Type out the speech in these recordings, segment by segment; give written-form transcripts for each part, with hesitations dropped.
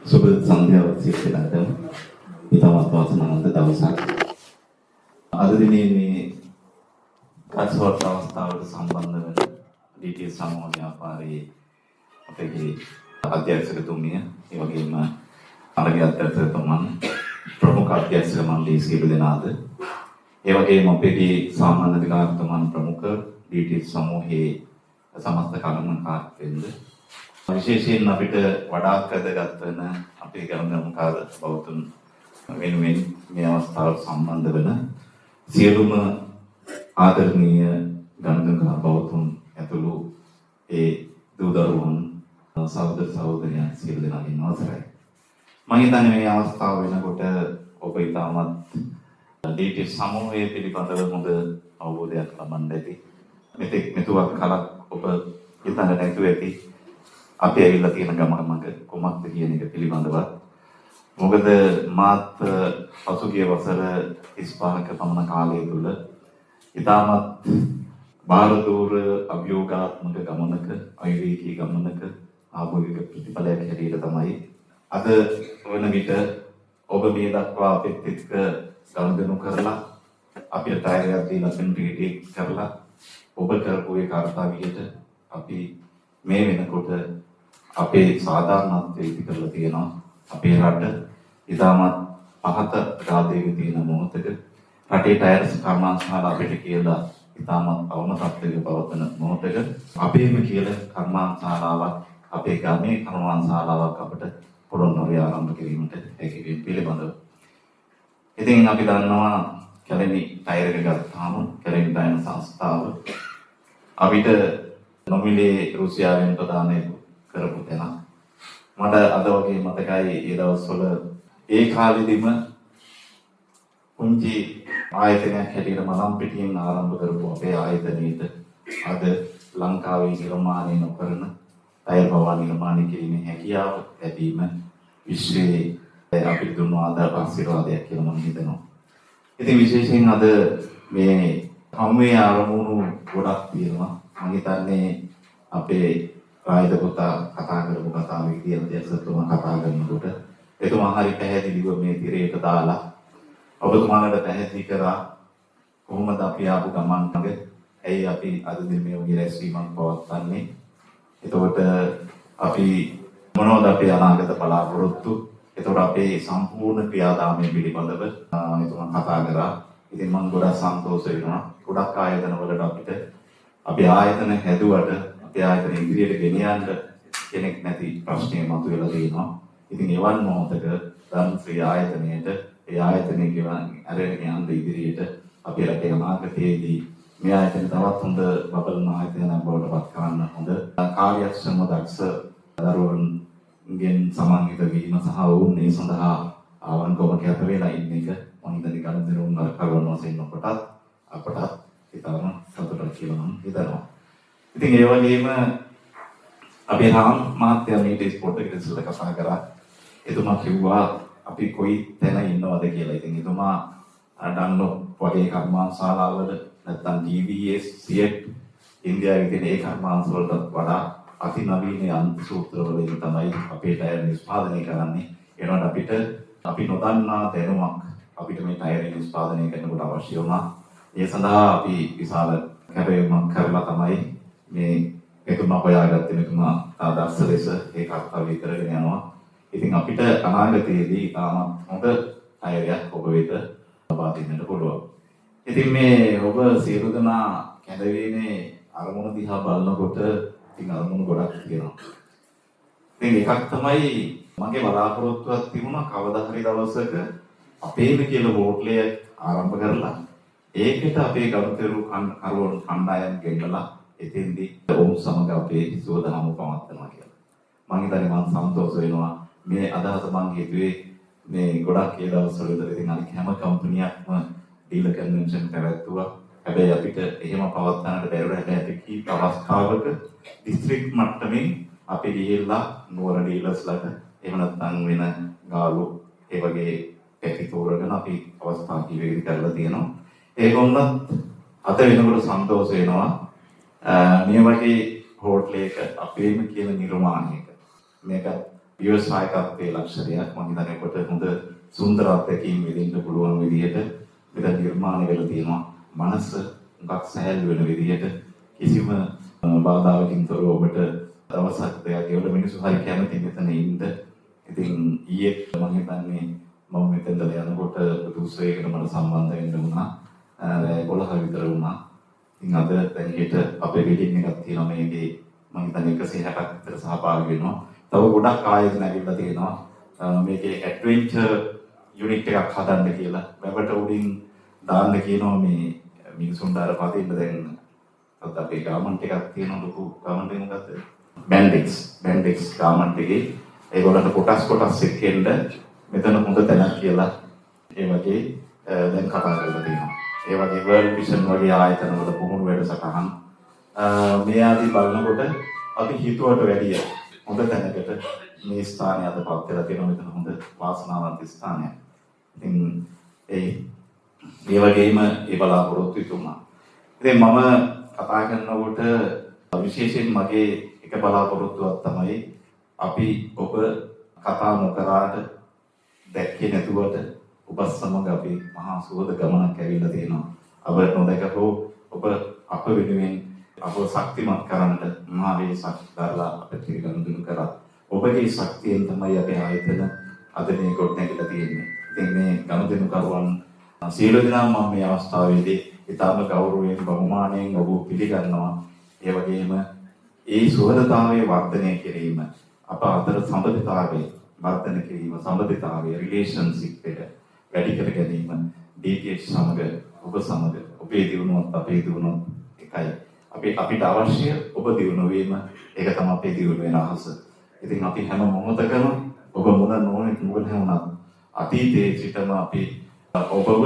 සුබ සන්ධ්‍යාවක් සිදුවීමට ඉතාමත් වාසනාවන්ත දවසක්. අද දිනේ මේ අස්වර්ත අවස්ථාවට සම්බන්ධ වෙන DTS සමූහ ව්‍යාපාරයේ අපේ අධ්‍යක්ෂකතුමිය, ඒ වගේම අරගේ අධ්‍යක්ෂකතුමන්, ප්‍රමුඛ අධ්‍යක්ෂක මණ්ඩලයේ සියලු දෙනාද, ඒ වගේම අපේ සාමාන්‍ය අධිකාරිතුමන් ප්‍රමුඛ DTS සමූහයේ සමස්ත කර්මකාරීන්ද විශේෂයෙන් අපිට වඩාත් වැදගත් වෙන අපේ ගමනකාර බෞද්ධන් වෙනුවෙන් මේ අවස්ථාවට සම්බන්ධ වෙන සියලුම ආදරණීය ගමනකාර බෞද්ධන් ඇතුළු ඒ දූ දරුවන් සහෝදර සහෝදරියන් සියලු දෙනාගේ අවසරයි. මම හිතන්නේ මේ අවස්ථාව වෙනකොට ඔබ ඊටමත් DTS සමූහයේ පිළිබඳව හොඳ අවබෝධයක් ලබන්න ඇති. මෙතුවක් කලක් ඔබ හිතන්න නැතුව ඇති අපි ඇවිල්ලා තියෙන ගමක කොමක්ද කියන එක පිළිබඳව. මොකද මාත් පසුගිය වසර 35ක පමණ කාලය තුල ඉතාමත් බාහිර අභියෝගාත්මක ගමනක, අවිවේකී ගමනක ආභෝගික ප්‍රතිඵලයක් හැටියට තමයි අද වන විට ඔබ මේ දක්වා අපිත් එක්ක ගනුදෙනු කරලා අපිට ටයරයක් දීලා පෙන්ටි කරලා ඔබ කරපු ඒ කාර්යයට අපි මේ වෙනකොට අපේ සාධාරණත්වයේ ඉති කරලා තියෙනවා. අපේ රට ඉතාමත් පහත රාජ්‍යයේ තියෙන මොහොතක රටේ ටයර්ස් කර්මාන්තශාලා අපිට කියලා ඉතාමත් අවම තත්ත්වයක පවතන මොහොතක අපේම කියලා කර්මාන්තශාලාවක්, අපේ ගමේ කර්මාන්තශාලාවක් අපිට පොළොන්නරුවේ ආරම්භ කිරීමට හැකි වෙන පිළිබඳව. ඉතින් අපි දන්නවා කැලණි ටයර් එක ගත්තාම කැලණි ටයර් සංස්ථාව අපිට නොමිලේ රුසියාවෙන් ප්‍රදානය කරපු තැන. මට අද වගේ මතකයි ඒ දවස්වල ඒ කාලෙදිම පුංචි ආයතනයක් හැටියට මනම් පිටින් ආරම්භ කරපු අපේ ආයතනයේට අද ලංකාවේ නිර්මාණය නොකරන ටයර් පවා නිර්මාණය කිරීමේ හැකියාව ලැබීම විශ්වයේ අපිට දුන්නු ආශිර්වාදයක් කියලා මම හිතනවා. ඉතින් විශේෂයෙන් අද මේ හමුවේ ආරමුණු ගොඩක් තියෙනවා. මම හිතන්නේ අපේ ආයත පුතා කතා කරපු කතාවේ කියන දේ සතුටුම කතා කරනකොට එතුමා හරි පැහැදිලිව මේ තිරයට දාලා ඔබතුමාලට පැහැදිලි කරා කොහොමද අපි ආපු ගමන්ක ඇයි අපි අද දින මේ වගේ රැස්වීමක් පවත්වන්නේ. එතකොට අපි මොනවද අපේ අනාගත බලාපොරොත්තු, එතකොට අපේ සම්පූර්ණ ක්‍රියාදාමය පිළිබඳව එතුමා කතා කරා. ඉතින් මම ගොඩක් සන්තෝෂ වෙනවා. ගොඩක් ආයතන වලට අපිට අපි ආයතන හැදුවට අපේ ආයතන ඉදිරියට ගෙන යන්න කෙනෙක් නැති ප්‍රශ්නයක් මතුවලා තියෙනවා. ඉතින් එවන් මොහොතක ධර්මශ්‍රී ආයතනයේට ඒ ආයතනයේ කියන අරගෙන යන්න ඉදිරියට අපි රටේ අනාගතයේදී මේ ආයතන තවත් හොඳ බබලන ආයතනයක් බවට පත් කරන්න හොඳ කාර්යක්ෂම දක්ෂ දරුවන්ගෙන් සමන්විත වීම සහ වුන් මේ සඳහා ආවන්කම කැප වෙලා ඉන්න එක මම හිතන්නේ ගනුදෙනුන් කරන වශයෙන් කොටත් අපට ඉතාම සතුටක් කියලා මම හිතනවා. ඉතින් ඒ වගේම අපේ රාම් මහත්තයා මේ ස්පෝර්ට් එකට ඉස්සෙල්ලා කතා කරා. එතුමා කිව්වා අපි කොයි තැන ඉන්නවද කියලා. ඉතින් එතුමා ඩන්ලොප් වගේ කර්මාන්තශාලාවල නැත්නම් GVS සියට් ඉන්දියාවේ තියෙන ඒ කර්මාන්ත වලට වඩා අතිනවීන යන්ත්‍ර සූත්‍ර වලින් තමයි අපේ ටයර් නිෂ්පාදනය කරන්නේ. ඒනොත් අපිට අපි නොදන්නා දැනුමක් අපිට මේ ටයර් නිෂ්පාදනය කරනකොට අවශ්‍ය වුණා. ඒ සඳහා අපි විශාල කැපවීමක් කරලා තමයි මේ එතුමා හොයාගත්තේ. මෙතුමා ආදර්ශ ලෙස ඒ කර්තව්‍ය කරගෙන යනවා. ඉතින් අපිට අනාගතයේදී ඉතාමත් හොඳ ටයරයක් ඔබ වෙත ලබා දෙන්නට පුළුවන්. ඉතින් මේ ඔබ සියලු දෙනා කැඳවීමේ අරමුණ දිහා බලනකොට ඉතින් අරමුණු ගොඩක් තියෙනවා. ඉතින් එකක් තමයි මගේ බලාපොරොත්තුවක් තිබුණා කවදා හරි දවසක අපේම කියලා හෝටලය ආරම්භ කරලා ඒකට අපේ ගරුතරු කරුවන් කණ්ඩායම් ගෙන්නලා එතෙන්දී ඔවුන් සමග අපේ සෝදානම පවත්වනවා කියලා. මම හිතන්නේ මම සන්තෝෂ වෙනවා. මේ අදහස මම හිතුවේ මේ ගොඩක් ඒ දවස්වල ඉඳලා ඉතින් අනික හැම කම්පැනියක්ම ඩීලර් කන්වෙන්ෂන් පැවැත්වුවා. හැබැයි අපිට එහෙම පවත්වන්නට බැරුව හැබැයි කී අවස්ථාවක දිස්ත්‍රික් මට්ටමින් අපි ගිහිල්ලා නුවර ඩීලර්ස්ලාට එහෙම නැත්නම් වෙන ගාලු ඒ වගේ පැති තෝරගෙන අපි අවස්ථා කීපයකට කරලා තියෙනවා. ඒකොන්නත් අද වෙනකොට සන්තෝෂ වෙනවා. මේ වගේ හෝටලයක අපේම කියන නිර්මාණයක මේක ව්‍යවසායකත්වයේ ලක්ෂණයක්. මම හිතන්නේ ඔබට හොඳ සුන්දර අත්දැකීම් විඳින්න පුළුවන් විදිහට මෙතන නිර්මාණය වෙලා තියෙනවා. මනස හුඟක් සැහැල්ලු වෙන විදිහට කිසිම බාධාවකින් තොරව ඔබට දවසක් දෙකක් ගෙවල මිනිස්සු හරි කැමති මෙතන ඉන්න. ඉතින් ඊයේ මම හිතන්නේ මම මෙතනට යනකොට දුස්සේකට මට සම්බන්ධ වෙන්න වුණා. 11 විතර වුණා. ඉතින් අද දැන් හෙට අපේ වෙඩින් එකක් තියෙනවා මේකේ මම හිතන්නේ 160ක් විතර සහභාගී වෙනවා. තව ගොඩක් ආයතන ඇවිල්ලා තියෙනවා. මේකේ ඇඩ්වෙන්චර් යුනිට් එකක් හදන්න කියලා. වෙබට උඩින් දාන්න කියනවා මේ මිනිසුන්ට අර පදින්න දැන් අද අපේ ගාමන්ට් එකක් තියෙනවා ලොකු ගාමන්ට් එක මොකද්ද? බැන්ඩෙක්ස් ගාමන්ට් එකේ ඒගොල්ලන්ට කොටස් එක්කෙන්න මෙතන හොඳ තැනක් කියලා ඒ වගේ දැන් කතා කරලා තියෙනවා. ඒ වගේ වර්ල්ඩ් විෂන් වගේ ආයතන වල පුහුණු වැඩසටහන් මේ ආදී බලනකොට අපි හිතුවට වැඩිය හොඳ තැනකට මේ ස්ථානය අදපත් වෙලා තියෙනවා. මෙතන හොඳ වාසනාවන්ත ස්ථානයක්. ඉතින් ඒ වගේම ඒ බලාපොරොත්තු ඉතුරුනා. ඉතින් මම කතා කරනකොට විශේෂයෙන් මගේ එක බලාපොරොත්තුවක් තමයි අපි ඔබ කතා නොකරාට දැක්කේ නැතුවට ඔබ සමග අපි මහා සුවද ගමනක් ඇවිල්ලා තියෙනවා. අප නොදැකපෝ ඔබ අප වෙනුවෙන් අප ශක්තිමත් කරන්නට මහා වේසක් දරලා අපිට ගනුදෙනු කරා. ඔබගේ ශක්තියෙන් තමයි අපේ ආයතන අද මේ කොට නැගිලා තියෙන්නේ. ඉතින් මේ ගනුදෙනු කරුවන් සියලු දෙනා මම මේ අවස්ථාවේදී ඊටම ගෞරවයෙන් බහුමානයෙන් ඔබ පිළිගන්නවා. ඒ වගේම ඒ සුවදතාවයේ වර්ධනය කිරීම අප අතර සම්බන්ධතාවයේ වර්ධනය කිරීම සම්බන්ධතාවයේ රිලේෂන්ෂිප් එක වැඩි කර ගැනීම DTH සමග ඔබ සමග ඔබේ දියුණුවත් අපේ දියුණුවත් එකයි. අපිට අවශ්‍ය ඔබ දියුණු වීම ඒක තමයි අපේ දියුණුවේ රහස. ඉතින් අපි හැම මොහොතකම ඔබ මොන වුණත් අතීතයේ සිටම අපි ඔබව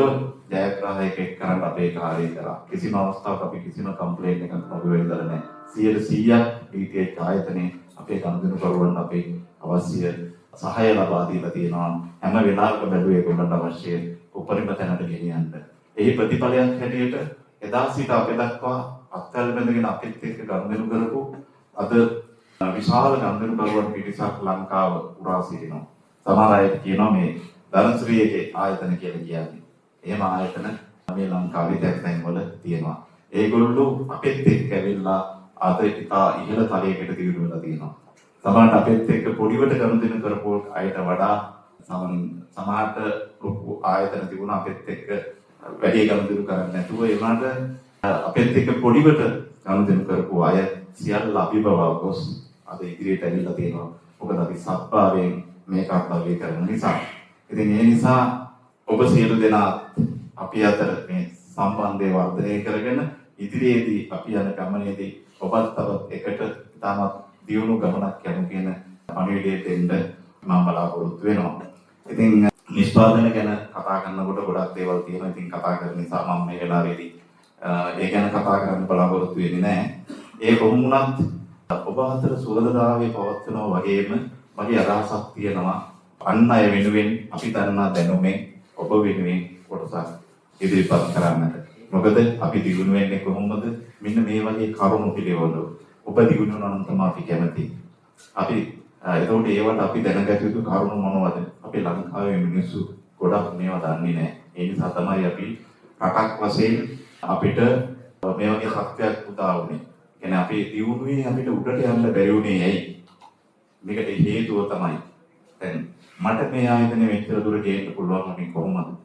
ජයග්‍රහණයක් කරන්න අපේ කාර්යය කරා. කිසිම අවස්ථාවක අපි කිසිම කම්ප්ලේන්ට් එකක් ඔබ වෙන්නදර නැහැ. 100% DTH ආයතනයේ අපේ ගනුදෙනු කරුවන් අපේ අවශ්‍ය සහාය ලබා දීලා තියෙනවා. හැම වෙලාවකම බැලුවේ ඒගොල්ලන්ට අවශ්‍ය උපරිම තැනට ගෙනියන්න. එහි ප්‍රතිඵලයක් හැටියට එදා සිට අපේ දක්වා අත්කල් බැඳගෙන අපිත් එක්ක ගනුදෙනු කරපු අද විශාල ගනුදෙනු කරුවන් පිරිසක් ලංකාව පුරා සිටිනවා. සමහර අය කියනවා මේ ධනශ්‍රීයේ ආයතන කියලා කියන්නේ. එහෙම ආයතන මේ ලංකාවේ දැක්කෙන් වල තියෙනවා. ඒගොල්ලෝ අපිත් එක්ක ඇවිල්ලා අද ඉතා ඉහළ තලයකට දියුණු වෙලා තියෙනවා. සමහරට අපිත් එක්ක පොඩිවට ගනුදෙනු කරපු අයට වඩා සමහරට ලොකු ආයතන තිබුණා අපිත් එක්ක වැඩි ගනුදෙනු කරන්නේ නැතුව ඒ වුණාට අපිත් එක්ක පොඩිවට ගනුදෙනු කරපු අය සියල්ල අභිබව ගොස් අද ඉදිරියට ඇවිල්ලා තියෙනවා. මොකද අපි සත්භාවයෙන් මේ කර්තව්‍ය කරන නිසා. ඉතින් ඒ නිසා ඔබ සියලු දෙනා අපි අතර මේ සම්බන්ධය වර්ධනය කරගෙන ඉදිරියේදී අපි යන ගමනේදී ඔබත් තවත් එකට තාමත් දියුණු ගමනක් යමු කියන පණිවිඩය දෙන්න මම බලාපොරොත්තු වෙනවා. ඉතින් නිෂ්පාදන ගැන කතා කරනකොට ගොඩක් දේවල් තියෙනවා. ඉතින් කතා කරන නිසා මම මේ වෙලාවේදී ඒ ගැන කතා කරන්න බලාපොරොත්තු වෙන්නේ නැහැ. ඒ කොහොම වුණත් ඔබ අතර සුවදතාවයේ පවත්වනවා වගේම මගේ අදහසක් තියෙනවා. අන් අය වෙනුවෙන් අපි දන්නා දැනුමෙන් ඔබ වෙනුවෙන් කොටසක් ඉදිරිපත් කරන්නට. මොකද අපි දියුණු වෙන්නේ කොහොමද? මෙන්න මේ වගේ කරුණු පිළිවෙලව. ඔබ දියුණු වෙනවා නම් තමයි අපි කැමති. අපි ඒකට ඒවට අපි දැනගත යුතු කරුණු මොනවද? අපි ලංකාවේ මිනිස්සු ගොඩක් මේවා දන්නේ නැහැ. ඒ නිසා තමයි අපි රටක් වශයෙන් අපිට මේ වගේ සත්‍යයක් උදා වුනේ. කියන්නේ අපි දියුණුවේ අපිට උඩට යන්න බැරි වුණේ ඇයි? මේකට හේතුව තමයි දැන් මට මේ ආයතනය මෙච්චර දුර ගේන්න පුළුවන් වුණේ කොහොමද?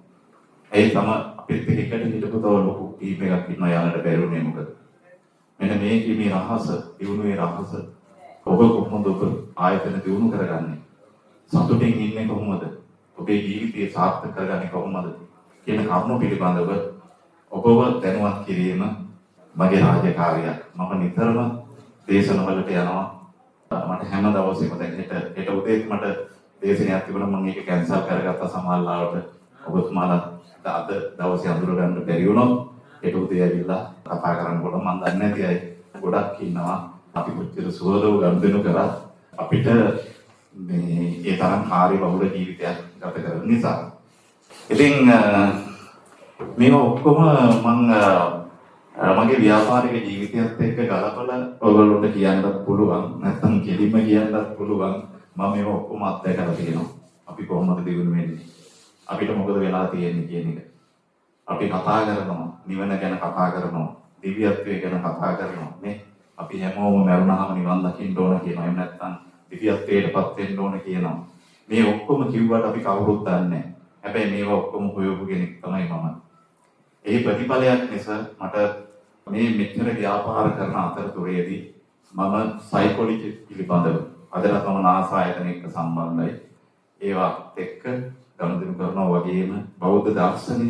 ඒ තමයි අපිත් එකට හිටපු තව ලොකු ටීම් එකක් ඉන්නවා යාලට බැරුනේ මොකද? මෙන්න මේකේ මේ රහස, දියුණුවේ රහස ඔබ කොහොමද ඔබ ආයතන දියුණු කරගන්නේ? සතුටින් ඉන්නේ කොහොමද? ඔබේ ජීවිතය සාර්ථක කරගන්නේ කොහොමද? කියන කරුණු පිළිබඳව ඔබව දැනුවත් කිරීම මගේ රාජකාරියක්. මම නිතරම දේශනවලට යනවා. මට හැම දවසෙම දැන් හෙට උදේත් මට දේශනයක් තිබුණා. මම ඒක කැන්සල් කරගත්තා සමහරවිට. ඔබතුමාලා අද දවසේ අඳුර ගන්න බැරි වුණොත් හෙට උදේ ඇවිල්ලා කතා කරන්න පුළුවන්. මම දන්නේ නැති අය ගොඩක් ඉන්නවා. අපි කොච්චර සුවදව ගනුදෙනු කරත් අපිට මේ ඒ තරම් කාර්යබහුල ජීවිතයක් ගත කරන නිසා. ඉතින් මේක ඔක්කොම මගේ ව්‍යාපාරික ජීවිතයත් එක්ක ගලපලා ඔයගොල්ලන්ට කියන්නත් පුළුවන්. නැත්නම් කෙලින්ම කියන්නත් පුළුවන්. මම මේව ඔක්කොම අත්දැකලා තියෙනවා. අපි කොහොමද දියුණු වෙන්නේ? අපිට මොකද වෙලා තියෙන්නේ කියන එක. අපි කතා කරනවා, නිවන ගැන කතා කරනවා, දිව්‍යත්වය ගැන කතා කරනවා නේ. අපි හැමෝම මරුණාම නිවන් දකින්න ඕන කියනවා. එහෙම නැත්නම් දිව්‍යත්වයටපත් වෙන්න ඕන කියනවා. මේ ඔක්කොම කිව්වට අපි කවුරුත් දන්නේ නැහැ. හැබැයි මේවා ඔක්කොම හොයපු කෙනෙක් තමයි මම. ඒ ප්‍රතිඵලයක් නිසා මට මේ මෙච්චර ව්‍යාපාර කරන අතරතුරේදී මම සයිකොලොජි පිළිබඳව අදලා මම නාසා ආයතන එක්ක සම්බන්ධයි. ඒවා එක්ක ගනුදෙනු කරනවා වගේම බෞද්ධ දර්ශනය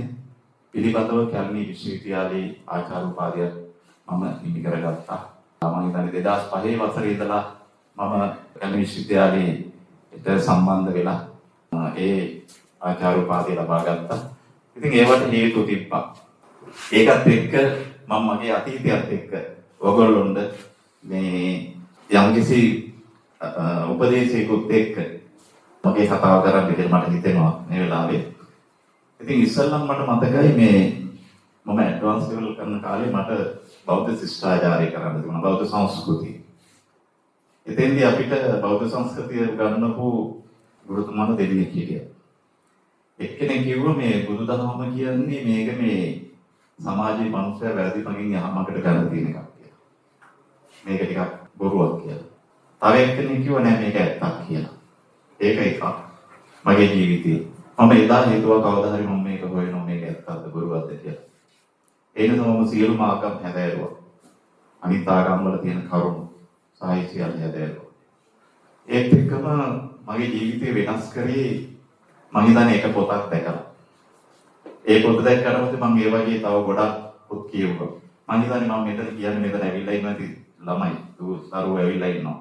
පිළිබඳව කැලණි විශ්වවිද්‍යාලයේ ආචාර්ය උපාධියක් මම හිමි කරගත්තා. මම හිතන්නේ 2005 වසරේ ඉඳලා මම කැලණි විශ්වවිද්‍යාලයට සම්බන්ධ වෙලා ඒ ආචාර්ය උපාධිය ලබා ගත්තා. ඉතින් ඒවට හේතු තිබ්බා. ඒකත් එක්ක මම මගේ අතීතයත් එක්ක ඔයගොල්ලොන්ට මේ යම්කිසි උපදේශයකුත් එක්ක මගේ කතාව කරන්න කියලා මට හිතෙනවා මේ වෙලාවේ. ඉතින් ඉස්සෙල්ලම මට මතකයි මේ මම ඇඩ්වාන්ස් ලෙවල් කරන කාලේ මට බෞද්ධ ශිෂ්ටාචාරය කරන්න තිබුණා. බෞද්ධ සංස්කෘතිය. එතෙන්දී අපිට බෞද්ධ සංස්කෘතිය ගන්නපු ගුරුතුමාලා දෙන්නෙක් හිටියා. එක්කෙනෙක් කිව්වා මේ බුදුදහම කියන්නේ මේක මේ සමාජයේ මනුස්සය වැරදි පණින් යහමකට ගන්න තියෙන එකක් කියලා. මේක ටිකක් බොරුවක් කියලා. තව එක්කෙනෙක් කිව්වා නෑ මේක ඇත්තක් කියලා. ඒක එකක්. මගේ ජීවිතේ මම එදා හිතුවා කවදා හරි මම මේක හොයනවා මේක ඇත්තක්ද බොරුවක්ද කියලා. ඒ නිසා මම සියලුම ආගම් හැදෑරුවා. අනිත් ආගම් වල තියෙන කරුණු සාහිත්‍ය සියල්ල හැදෑරුවා. ඒත් එක්කම මගේ ජීවිතේ වෙනස් කරේ මම හිතන්නේ එක පොතක් දැකලා. ඒ පොත දැක්කට පස්සේ මම ඒ වගේ තව ගොඩක් පොත් කියවුවා. මම හිතන්නේ මම මෙතන කියන්නේ මෙතන ඇවිල්ලා ඉන්න ඇති ළමයි දරුවෝ ඇවිල්ලා ඉන්නවා.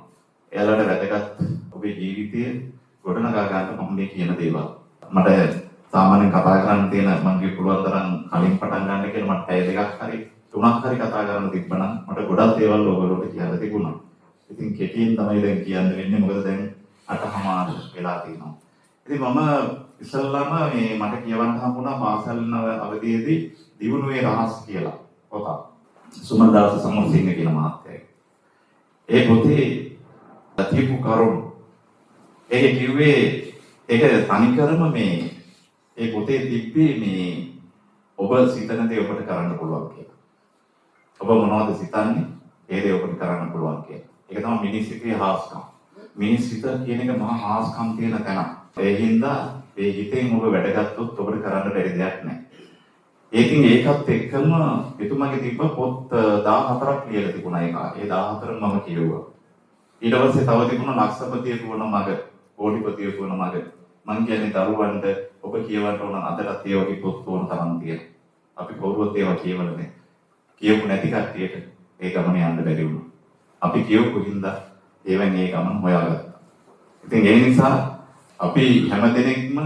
එයාලට වැදගත් ඔබේ ජීවිතයේ ගොඩනගා ගන්න මම මේ කියන දේවල්. මට සාමාන්‍යයෙන් කතා කරන්න තියෙන මම පුළුවන් තරම් කලින් පටන් ගන්න කියලා මට පැය දෙකක් හරි තුනක් හරි කතා කරන්න තිබ්බනම් මට ගොඩක් දේවල් ඔයගොල්ලෝට කියලා තිබුණා. ඉතින් කෙටියෙන් තමයි දැන් කියන්න වෙන්නේ මොකද දැන් 8:00 වෙලා තියෙනවා. ඉතින් මම ඉස්සල්ලාම මේ මට කියවන්න හම්බුණා පාසල් අවදීදී දියුණුවේ රහස් කියලා පොතක්. සුමන්දාස සමරසිංහ කියන මහත්තයා. ඒ පොතේ තිබු කරුණු ඒක කිව්වේ ඒක තනිකරම මේ ඒ පොතේ තිබ්බේ මේ ඔබ සිතන දේ ඔබට කරන්න පුළුවන් කියලා. ඔබ මොනවද සිතන්නේ? ඒ දේ ඔබට කරන්න පුළුවන් කියලා. ඒක තමයි මිනිස් සිතේ හාස්කම්. මිනිස් සිත කියන එක මහා හාස්කම් තියෙන තැන. ඒ හින්දා ඒ හිතෙන් ඔබ වැඩ ගත්තොත් ඔබට කරන්න බැරි දෙයක් නැහැ. ඒකින් ඒකත් එක්කම එතුමාගේ තිබ්බ පොත් 14ක් ලියලා තිබුණා ඒක. ඒ 14ම මම කියුවා. ඊට පස්සේ තව තිබුණා ලක්ෂපතිය තුන මග, කෝටිපතිය තුන මග. මං කියන්නේ දරුවන්ට ඔබ කියවන්න ඕන අදටත් ඒ වගේ පොත් ඕන තරම් තියෙනවා. අපි කවුරුත් ඒවා කියවල නැහැ. කියවු නැති කට්ටියට ඒ ගමන යන්න බැරි වුණා. අපි කියවපු හින්දා ඒවෙන් ඒ ගමන හොයාගත්තා. ඉතින් ඒ නිසා අපි හැමදෙනෙක්ම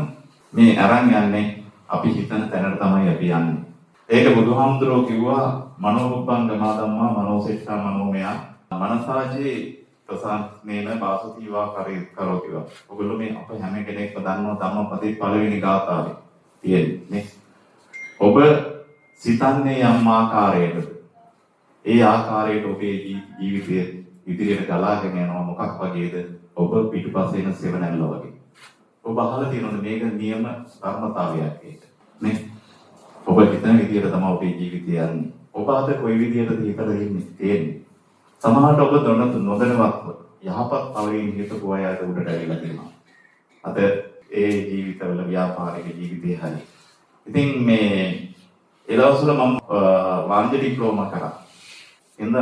මේ අරන් යන්නේ අපි හිතන තැනට තමයි අපි යන්නේ. ඒක බුදුහාමුදුරුවෝ කිව්වා මනෝරුප්පංගමා ධම්මා මනෝසෙට්ඨා මනෝමයා මනසාජේ ප්‍රසන්නේන වාසුතිවා කරෝතිවා. ඔයගොල්ලෝ මේ අප හැම කෙනෙක්ම දන්නවා ධම්මපදයේ පළවෙනි ගාථාවේ තියෙන්නේ. ඔබ සිතන්නේ යම් ආකාරයකද ඒ ආකාරයට ඔබේ ජීවිතය ඉදිරියට ගලාගෙන යනවා මොකක් වගේද? ඔබ පිටුපස්සේ එන සෙවණැල්ල වගේ. ඔබ අහලා තියෙනවද මේක නියම ධර්මතාවයක් ඒක නේ? ඔබ හිතන විදියට තමයි ඔබේ ජීවිතය යන්නේ. ඔබ අද කොයි විදියටද හිතලා තියෙන්නේ? සමහරවිට ඔබ නොදැනවත්ව යහපත් පවරින් හිතපු අය අද උඩට ඇවිල්ලා තියෙනවා. අද ඒ ජීවිතවල ව්‍යාපාරික ජීවිතේ හරි. ඉතින් මේ ඒ දවස්වල මම වාණිජ්‍ය ඩිප්ලෝමා කරා. එඳ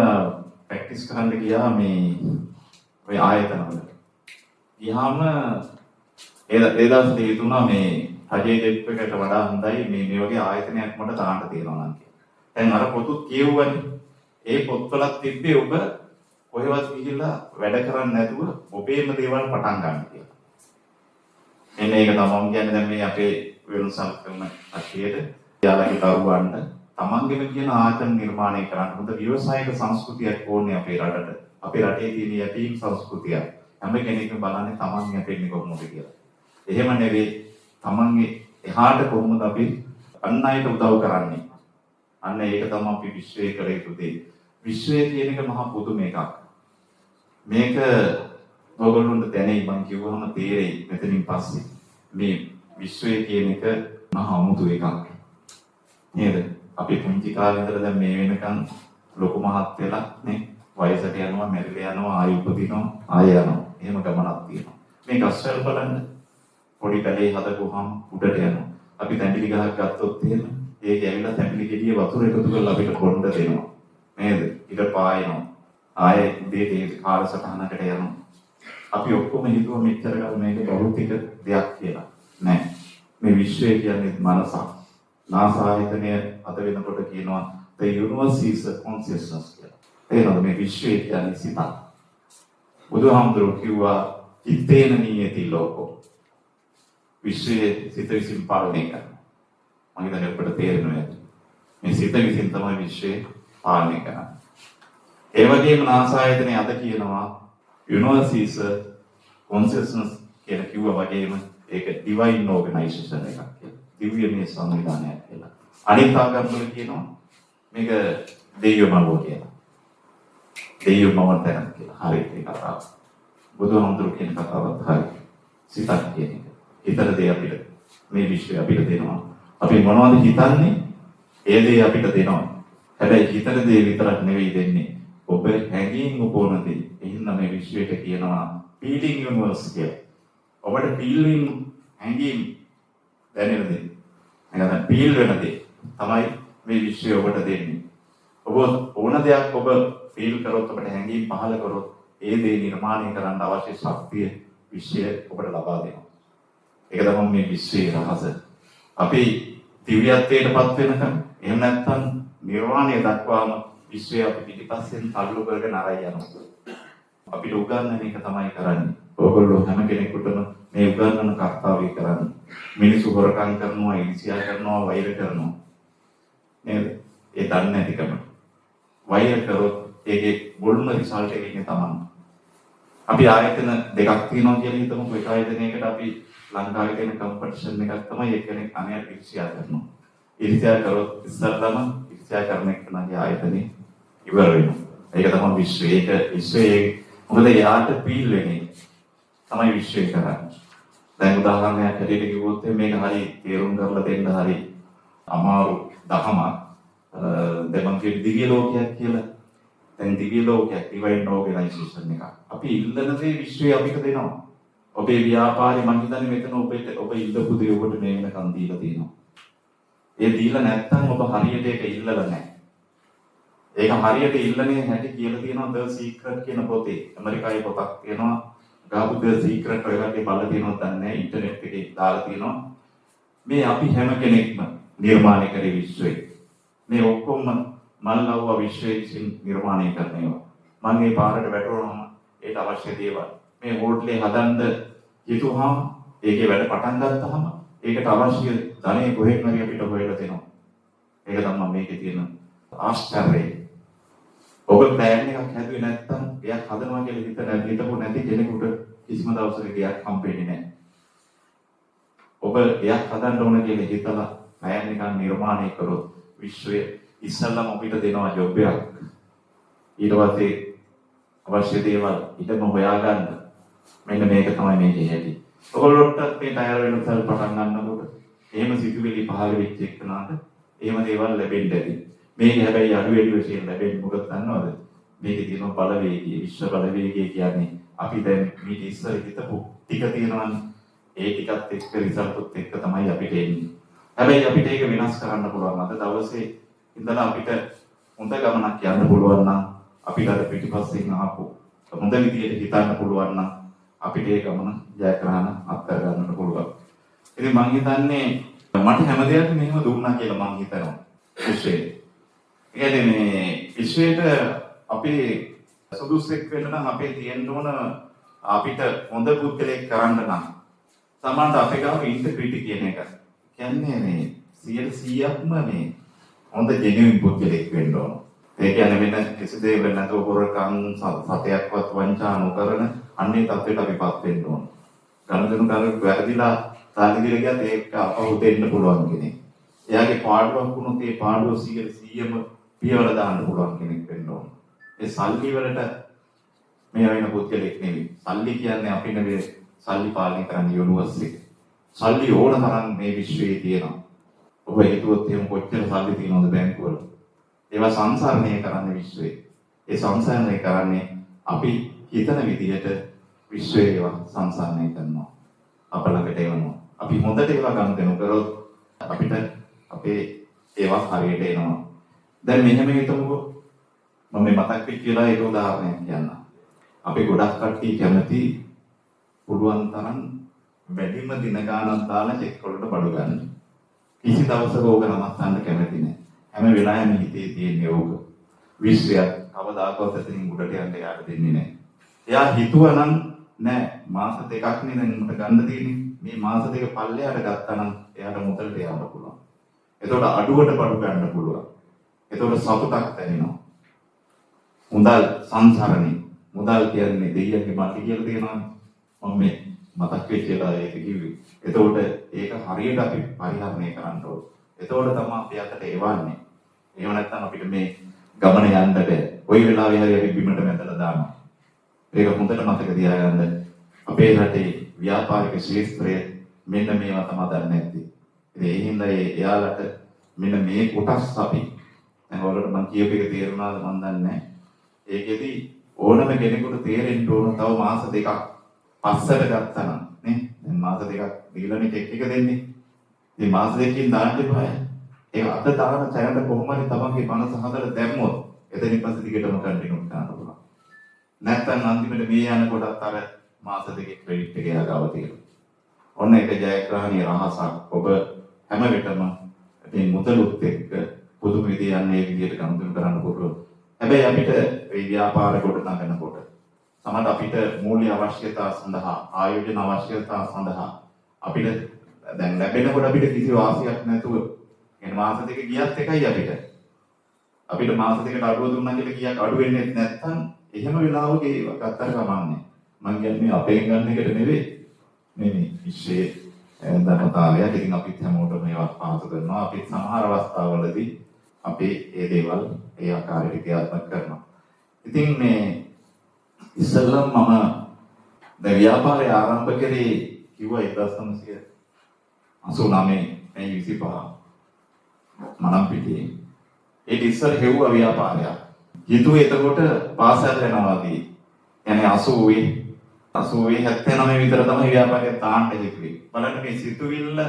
ප්‍රැක්ටිස් කරන්න ගියා මේ ඔය ආයතනවල. ගියාම ඒ දවස් දෙක තුන මේ රජයේ දෙප් එකට වඩා හොඳයි මේ වගේ ආයතනයක් මට දාන්න තියෙනවා නම් කියලා. දැන් අර පොතුත් කියවුවනේ. ඒ පොත්වලත් තිබ්බේ ඔබ කොහෙවත් ගිහිල්ලා වැඩ කරන්නේ නැතුව ඔබේම දේවල් පටන් ගන්න කියලා. එන්නේ ඒක තමයි මම කියන්නේ දැන් මේ අපේ වෙනසක් කරන කටියට යාළගේ දරුවන්ට තමන්ගෙම කියන ආයතන නිර්මාණය කරන්න හොඳ ව්‍යවසායික සංස්කෘතියක් ඕනේ අපේ රටට. අපේ රටේ තියෙන යටීම් සංස්කෘතිය. හැම කෙනෙක්ම බලන්නේ තමන් යටෙන්නේ කොහොමද කියලා. එහෙම නෙවෙයි තමන්ගේ එහාට කොහොමද අපි අන් අයට උදව් කරන්නේ. අන්න ඒක තමයි අපි විශ්වයේ කළ යුතු දේ. විශ්වය කියන එක මහා පුදුම එකක්. මේක ඔයගොල්ලන්ට දැනෙයි මම කිව්වම තේරෙයි මෙතනින් පස්සේ මේ විශ්වය කියන එක මහා අමුතු එකක් නේද? අපි පුංචි කාලේ ඉඳලා දැන් මේ වෙනකන් ලොකු මහත් වෙලා නේ වයසට යනවා, මැරිලා යනවා, ආයෙ උපදිනවා, ආයෙ යනවා. එහෙම ගමනක් තියෙනවා. මේ ගස්වැල් බලන්න පොඩි කැලේ හදපුවාම උඩට යනවා. අපි තැඹිලි ගහක් ගත්තොත් එහෙම ඒක ඇවිල්ලා තැඹිලි ගෙඩිය වතුර එකතු කරලා අපිට බොන්න දෙනවා. නේද? ඊට පායනවා. ආයෙ උදේ කාලසටහනකට යනවා. අපි ඔක්කොම හිතුවා මෙච්චර කල් මේක භෞතික දෙයක් කියලා. නෑ. මේ විශ්වය කියන්නේ මනසක්. නාසායතනය අද වෙනකොට කියනවා the universe is a consciousness කියලා. එහෙනම් මේ විශ්වය කියන්නේ සිතක්. බුදුහාමුදුරුවෝ කිව්වා හිතේන නියති ලෝකෝ. විශ්වයේ සිත විසින් පාලනය කරනවා. මම හිතන්නේ ඔබට තේරෙනවා ඇති. මේ සිත විසින් තමයි විශ්වය පාලනය කරන්නේ. ඒ වගේම නාසායතනය අද කියනවා universe is a consciousness කියලා කිව්වා වගේම ඒක divine organization එකක් කියලා. දිව්‍යමය සංවිධානයක් කියලා. අනිත් ආගම්වල කියනවා මේක දෙවියෝ මවෝ කියලා. දෙවියෝ මවන තැන කියලා. හරි ඒ කතාව. බුදුහාමුදුරුවෝ කියන කතාවත් හරි. සිතක් කියන එක. හිතන දේ අපිට මේ විශ්වය අපිට දෙනවා. අපි මොනවද හිතන්නේ? ඒ දේ අපිට දෙනවා. හැබැයි හිතන දේ විතරක් නෙවෙයි දෙන්නේ. ඔබ හැඟීම් උපෝන දේ. එහෙනම් මේ විශ්වයට කියනවා feeling universe කියලා. ඔබට feeling හැඟීම් දැනෙන දේ. නැත්නම් feel වෙන දේ තමයි මේ විශ්වය ඔබට දෙන්නේ. ඔබ ඕන දෙයක් ඔබ feel කරොත් ඔබට හැඟීම් පහළ කරොත් ඒ දේ නිර්මාණය කරන්න අවශ්‍ය ශක්තිය විශ්වය ඔබට ලබා දෙනවා. ඒක තමයි මේ විශ්වයේ රහස. අපි දිව්‍යත්වයටපත් වෙනකම් එහෙම නැත්නම් නිර්වාණය දක්වාම විශ්වය අපි පිටිපස්සෙන් තල්ලු කරගෙන අරයි යනවා. අපිට උගන්වන එක තමයි කරන්නේ. ඔයගොල්ලෝ හැම කෙනෙකුටම මේ උගන්වන කර්තව්‍ය කරන්නේ. මිනිස්සු හොරකම් කරනවා, ඊර්ෂ්‍යා කරනවා, වෛර කරනවා. නේද? ඒ දන්නේ නැතිකම. වෛර කරොත් ඒකේ මුල්ම රිසල්ට් එක ඉන්නේ තමයි. අපි ආයතන දෙකක් තියෙනවා කියලා හිතමුකෝ. එක ආයතනයකට අපි ලංකාවේ තියෙන කම්පිටිෂන් එකක් තමයි එක්කෙනෙක් අනිවාර්ය ඊර්ෂ්‍යා කරනවා. ඊර්ෂ්‍යා කරොත් ඉස්සරලම ඊර්ෂ්‍යා කරන එක්කනගේ ආයතනේ ඉවර වෙනවා. ඒක තමයි විශ්වය. ඒක විශ්වයේ මොකද යාට පීල් වෙන්නේ තමයි විශ්වය කරන්නේ. දැන් උදාහරණයක් හැටියට කිව්වොත් මේක හරි තේරුම් කරලා දෙන්න හරි අමාරු දහමක්. දැන් මම කිය දිව්‍ය ලෝකයක් කියලා. දැන් දිව්‍ය ලෝකයක් divine organization එකක්. අපි ඉල්ලන දේ විශ්වය අපිට දෙනවා. ඔබේ ව්‍යාපාරේ මං හිතන්නේ මෙතන ඔබ ඉල්ලපු දේ ඔබට මේ වෙනකන් දීලා තියෙනවා. ඒ දීලා නැත්නම් ඔබ හරියට ඒක ඉල්ලලා නැහැ. ඒක හරියට ඉල්ලන්නේ නැති කියලා තියෙනවා The Secret කියන පොතේ. ඇමරිකාවේ පොතක් තියෙනවා. ගාපු The Secret ඔයගොල්ලෝ බලලා තියෙනවද නැහැ ඉන්ටර්නෙට් එකේ දාලා තියෙනවා. මේ අපි හැම කෙනෙක්ම නිර්මාණය කරේ විශ්වය. මේ ඔක්කොම මල්ලව්ව විශ්වයේ විසින් නිර්මාණය කරන ඒවා. මම මේ පාරට වැටුණාම ඒට අවශ්‍ය දේවල් මේ හෝටලේ හදන්න හිතුවාම ඒකේ වැඩ පටන් ගත්තාම ඒකට අවශ්‍ය ධනෙ කොහෙන් හරි අපිට හොයලා දෙනවා. ඒක තමයි මේකේ තියෙන ආශ්චර්යය. ඔබ ප්ලෑන් එකක් හැදුවේ නැත්නම් එයක් හදනවා කියලා හිතපො නැති කෙනෙකුට කිසිම දවසක ගයක් හම්බෙන්නේ නැහැ. ඔබ එයක් හදන්න ඕන කියලා හිතලා ප්ලෑන් එකක් නිර්මාණය කරොත් විශ්වය ඉස්සල්ලාම අපිට දෙනවා ජොබ් එකක්. ඊට පස්සේ අවශ්‍ය දේවල් ඊටම හොයාගන්න. මෙන්න මේක තමයි මේකේ හැටි. ඔයගොල්ලොන්ට මේ ටයර් වෙනසල් පටන් ගන්නකොට එහෙම සිතුවිලි පහළ වෙච්ච එකනට එහෙම දේවල් ලැබෙන්න ඇති. මේක හැබැයි අඩු වැඩි වශයෙන් ලැබෙන්නේ මොකද දන්නවද? මේකේ තියෙන බලවේගය, විශ්ව බලවේගය කියන්නේ අපි දැන් මේ ඉස්සර හිතපු ටික තියෙනවනේ. ඒ ටිකත් එක්ක රිසල්ට්ත් එක්ක තමයි අපිට එන්නේ. හැබැයි අපිට ඒක වෙනස් කරන්න පුළුවන්. අද දවසේ ඉඳලා අපිට හොඳ ගමනක් යන්න පුළුවන් නම් අපිට අර පිටිපස්සෙන් ආපු හොඳ විදියට හිතන්න පුළුවන් නම් අපිට ඒ ගමන ජයග්‍රහණ අත්කර ගන්නට පුළුවන්. ඉතින් මම හිතන්නේ මට හැම දෙයක්ම මෙහෙම දුන්නා කියලා මම හිතනවා. විශ්වයේ. ඒ කියන්නේ මේ විශ්වයට අපේ සුදුසුෙක් වෙන්න නම් අපේ තියෙන්න ඕන අපිට හොඳ පුද්ගලයෙක් කරන්න නම් සමහරවිට අපේ ගාව ඉන්ටර්ප්‍රිටි කියන එක. කියන්නේ මේ 100%ක්ම මේ හොඳ ජෙනුයින් පුද්ගලයෙක් වෙන්න ඕන. ඒ කියන්නේ වෙන කිසි දෙයක් නැතුව හොරකම් සතයක්වත් වංචා නොකරන අන්නේ තත්ත්වයට අපිපත් වෙන්න ඕන. ගනුදෙනු කරලා වැරදිලා සාධි දිල ගියත් ඒක අපහු දෙන්න පුළුවන් කෙනෙක්. එයාගේ පාඩුවක් වුණොත් ඒ පාඩුව 100%ම පියවර දාන්න පුළුවන් කෙනෙක් වෙන්න ඕන. ඒ සල්ලි වලට මේ වෙන පුද්ගලෙක් නෙවෙයි. සල්ලි කියන්නේ අපි නෙවෙයි සල්ලි පාලනය කරන්න යුනිවර්සිටි. සල්ලි ඕන තරම් මේ විශ්වයේ තියෙනවා. ඔබ හිතුවොත් එහෙම කොච්චර සල්ලි තියෙනවද බැංකුවල? ඒවා සංසරණය කරන්න විශ්වයේ. ඒ සංසරණය කරන්නේ අපි හිතන විදිහට විශ්වයේ ඒවා සංසරණය කරනවා. අප ළඟට එවනවා. අපි හොඳට ඒවා ගනුදෙනු කරොත් අපිට අපේ ඒවා හරියට එනවා. දැන් මෙහෙම හිතමුකෝ. මම මේ මතක් වෙච්ච කියලා ඒක උදාහරණයක් කියන්නම්. අපි ගොඩක් කට්ටිය කැමති පුළුවන් තරම් වැඩිම දින ගානක් දාලා චෙක් වලට බඩු ගන්න. කිසි දවසක ඕක නවත්තන්න කැමති නෑ. හැම වෙලාවෙම හිතේ තියෙන්නේ ඕක. විශ්වයක් කවදාකවත් එතනින් උඩට යන්න යාට දෙන්නේ නෑ. එයා හිතුවනම් නෑ මාස දෙකක් නේ දැන් මට ගන්න තියෙන්නේ. මේ මාස දෙක පල්ලෙහාට ගත්තා නම් එයාට මුදලට යන්න පුළුවන්. එතකොට අඩුවට බඩු ගන්න පුළුවන්. එතකොට සතුටක් දැනෙනවා. මුදල් සංසරණේ. මුදල් කියන්නේ දෙයියන්ගේ මල්ලි කියලා තියෙනවා. මම මේ මතක් වෙච්ච ඒවා ඒක කිව්වේ. එතකොට ඒක හරියට අපි පරිහරණය කරන්න ඕන. එතකොට තමයි අපි අතට එවන්නේ. එහෙම නැත්නම් අපිට මේ ගමන යන්න බෑ. කොයි වෙලාවෙ හරි අපි බිමට මැදලා දානවා. ඒක හොඳට මතක තියාගන්න. අපේ රටේ ව්‍යාපාරික ශාස්ත්‍රය මෙන්න මේවා තමයි දන්නේ නැත්තේ. ඉතින් ඒ හින්දා එයාලට මෙන්න මේ කොටස් අපි දැන් ඔයාලට මම කියපු එක තේරුණාද මන් දන්නේ නැහැ. ඒකෙදි ඕනම කෙනෙකුට තේරෙන්න ඕන තව මාස දෙකක් පස්සට ගත්තා නම් නේ. දැන් මාස දෙකක් දීලානේ චෙක් එක දෙන්නේ. ඉතින් මාස දෙකකින් දාන්න එපා. ඒක අත දාන තැනට කොහොම හරි තමන්ගේ මනස හදලා දැම්මොත් එතනින් පස්සේ දිගටම කන්ටිනියු කරන්න පුළුවන්. නැත්නම් අන්තිමට මේ යනකොටත් අර මාස දෙකේ ක්‍රෙඩිට් එක යාගාව තියෙනවා. ඔන්න ඒක ජයග්‍රහණීය රහසක්. ඔබ හැම විටම මේ මුදලුත් එක්ක පුදුම විදිහට යන්නේ මේ විදිහට ගනුදෙනු කරන්න පුළුවන්. හැබැයි අපිට මේ ව්‍යාපාර කොට නගනකොට සමහර අපිට මූල්‍ය අවශ්‍යතා සඳහා ආයෝජන අවශ්‍යතා සඳහා අපිට දැන් ලැබෙනකොට අපිට කිසි වාසියක් නැතුව එන මාස දෙක ගියත් එකයි අපිට මාස දෙකට අඩුව දුන්නා කියලා කීයක් අඩු වෙන්නේ නැත්නම් එහෙම වෙලාවක ඒක ගත්තට කමන්නේ. මම කියන්නේ අපෙන් ගන්න එකට නෙවෙයි. මේ විශ්වයේ ධර්මතාවය. ඉතින් අපිත් හැමෝටම මේවා පාසු කරනවා. අපිත් සමහර අවස්ථාවලදී අපි මේ දේවල් ඒ ආකාරයට ක්‍රියාත්මක කරනවා. ඉතින් මේ ඉස්සෙල්ලම මම දැන් ව්‍යාපාරය ආරම්භ කරේ කිව්වා 1989 මේ 25 මනම් පිටියේ. ඒක ඉස්සර හෙව්වා ව්‍යාපාරයක්. හිතුවේ එතකොට පාසල් යනවාදී. يعني 80 79 විතර තමයි ව්‍යාපාරය තාන්න හිතුවේ. බලන්න මේ සිතුවිල්ල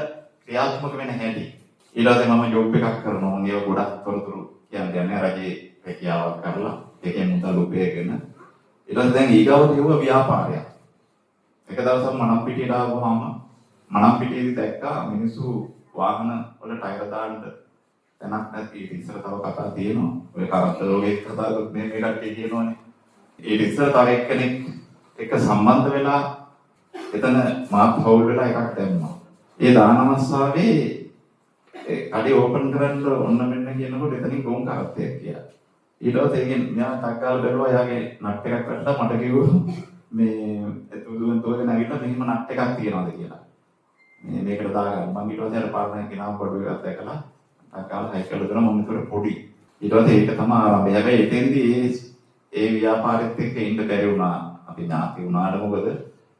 ක්‍රියාත්මක වෙන හැටි. ඊට පස්සේ මම ජොබ් එකක් කරනවා. ඒක ගොඩක් තොරතුරු කියන්නේ රජයේ රැකියාවක් කරලා ඒකෙන් මුදල් උපයගෙන ඊට පස්සේ දැන් ඊගාවට හෙව්වා ව්‍යාපාරයක්. එක දවසක් මනම් පිටියට ආවම මනම් පිටියේදී දැක්කා මිනිස්සු වාහන වල ටයර් දාන්න තැනක් නැති. ඊට ඉස්සර තව කතා තියෙනවා. ඔය කරත්තලෝගේ කතාවකුත් මේ කට්ටිය කියනවනේ. ඊට ඉස්සර තව එක්කෙනෙක් එක සම්බන්ධ වෙලා එතන මාත් හවුල් වෙලා එකක් දැම්මා. ඒ දාන අවස්ථාවේ කඩේ ඕපන් කරන්න ඔන්න මෙන්න කියනකොට එතනින් ගොන් කරත්තයක් කියලා. ඊට පස්සේ ඒකෙන් මෙයා තක්කාල බැලුවා. එයාගේ නට් එකක් වැටලා මට කිව්වා මේ එතුදුන් තෝරගෙන ඇවිල්ලා මෙහෙම නට් එකක් තියනවාද කියලා. මේකට දාගන්න. මම ඊට පස්සේ අර පාරණන් කෙනාම බඩු එකක් දැකලා තක්කාල හයි කළා දුන්නා. මම ඒකට පොඩි. ඊට පස්සේ ඒක තමයි ආරම්භය. හැබැයි එතෙන්දී ඒ ව්‍යාපාරෙත් එක්ක ඉන්න බැරි වුණා. අපි ඥාති වුණාට මොකද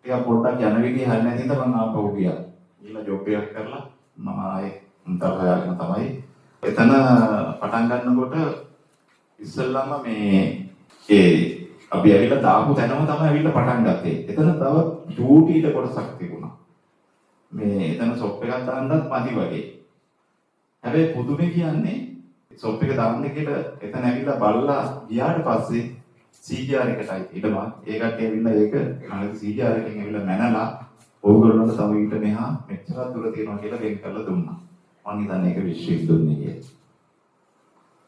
ටිකක් පොඩ්ඩක් යන විදිහ හරිය නැති හින්දා මම ආපහු ගියා. ඊළඟ ජොබ් එකක් කරලා මම ආයේ උන්ටල් හොයාගෙන තමයි එතන පටන් ගන්නකොට ඉස්සෙල්ලාම මේ අපි ඇවිල්ලා දාපු තැනම තමයි ඇවිල්ලා පටන් ගත්තේ. එතන තව ඩියුටිට කොටසක් තිබුණා. මේ එතන ෂොප් එකක් දාන්නත් මදි වගේ. හැබැයි පුදුමේ කියන්නේ ෂොප් එක දාන්න කියලා එතන ඇවිල්ලා බලලා ගියාට පස්සේ CGR එකටයි ඊටම ඒ කට්ටිය ඇවිල්ලා ඒක අනිත් CGR එකෙන් ඇවිල්ලා මැනලා ඕගොල්ලන්ට තව ඊට මෙහා මෙච්චර දුර තියෙනවා කියලා වෙන් කරලා දුන්නා. මම හිතන්නේ ඒක විශ්වවිද්‍යාලෙ දුන්නේ කියලා.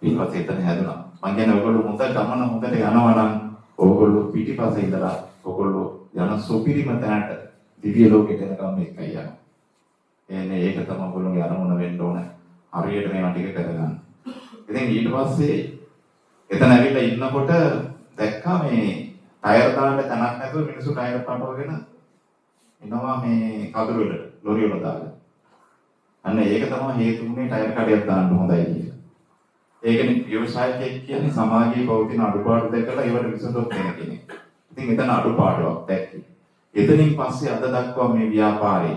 ඊට පස්සේ එතන හැදුනා. මම කියන්නේ ඔයගොල්ලෝ හොඳ ගමන හොඳට යනවා නම් ඔයගොල්ලෝ පිටිපස්සේ ඉඳලා ඔයගොල්ලෝ යන සුපිරිම තැනට දිව්‍ය ලෝකෙට යනකම් එකයි යනවා. එන්නේ ඒක තමයි ඔයගොල්ලෝගේ අරමුණ වෙන්න ඕන. හරියට මේවා ටික කරගන්න. ඉතින් ඊට පස්සේ එතන ඇවිල්ලා ඉන්නකොට දැක්කා මේ ටයර් දාන්න තැනක් නැතුව මිනිස්සු ටයර් පටවගෙන එනවා මේ කඳුළු වල ලොරි වල දාලා. අන්න ඒක තමයි හේතුුනේ ටයර් කඩයක් දාන්න හොඳයි කියලා. ඒකනේ ව්‍යවසායකයෙක් කියන්නේ සමාජයේ පවතින අඩුපාඩු දැකලා ඒවට විසඳුම් දෙන කෙනෙක්. ඉතින් එතන අඩුපාඩුවක් දැක්කේ. එතනින් පස්සේ අද දක්වා මේ ව්‍යාපාරේ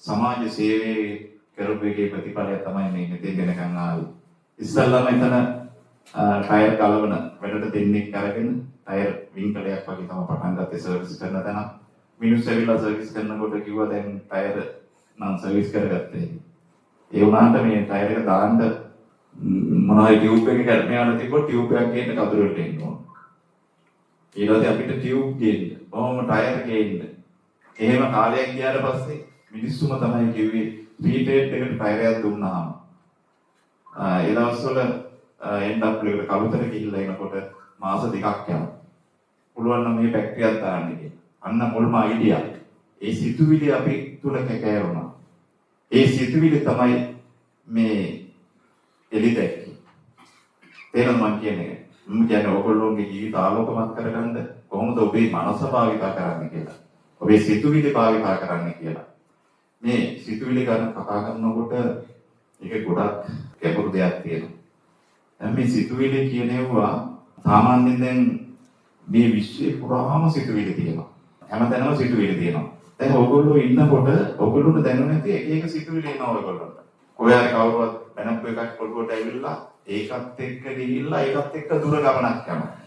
සමාජ සේවයේ කරපු එකේ ප්‍රතිඵලය තමයි මේ මෙතෙන් දෙනකන් ආවේ. ඉස්සල්ලාම එතන ටයර් කලවන වැඩට දෙන්නෙක් අරගෙන ටයර් වින්කලයක් වගේ තමයි පටන් ගත්තේ සර්විස් කරන තැන. මිනිස්සු ඇවිල්ලා සර්විස් කරනකොට කිව්වා දැන් ටයර් නම් සර්විස් කරගත්තේ. ඒ වුණාට මේ ටයර් එක දාන්න මොනවයි ටියුබ් එක කරන්නේ තිබ්බොත් ටියුබ් එකක් ගේන්න කඳුරට එන්න ඕන. ඊළඟට අපිට ටියුබ් ගේන්න, කොහොම ටයර් ගේන්න. එහෙම කාලයක් ගියාට පස්සේ මිනිස්සුම තමයි කිව්වේ රීටේල් එකට ටයර් එකක් දුන්නාම ඒ දවස්වල එන්ඩ් අප් එකට කලුතර ගිහිල්ලා එනකොට මාස 2ක් යනවා. පුළුවන් නම් මේ ෆැක්ටරියක් දාන්න කියලා. අන්න මුල්ම අයිඩියා. ඒ සිතුවිලි අපි තුල කැකෑරුණා. ඒ සිතුවිලි තමයි මේ එලි දැක්කේ. තේරෙනවද මම කියන්නේ? මම කියන්නේ ඔයගොල්ලෝගේ ජීවිත ආලෝකමත් කරගන්න කොහොමද ඔබේ මනස භාවිතා කරන්නේ කියලා. ඔබේ සිතුවිලි භාවිතා කරන්නේ කියලා. මේ සිතුවිලි ගැන කතා කරනකොට ඒක ගොඩක් ගැඹුරු දෙයක් තියෙනවා. දැන් මේ සිතුවිලි කියන ඒවා සාමාන්‍යයෙන් දැන් මේ විශ්වයේ පුරාම සිතුවිලි තියෙනවා. හැමතැනම සිතුවිලි තියෙනවා. දැන් ඔයගොල්ලෝ ඉන්නකොට ඔයගොල්ලෝට දැනුනේ නැති එක එක සිතුවිලි එනවා ඔයගොල්ලන්ට. කොහේ කවුරුවත් වෙනත් එකක් ඔළුවට ඇවිල්ලා ඒකත් එක්ක ගිහිල්ලා ඒකත් එක්ක දුර ගමනක් යනවා.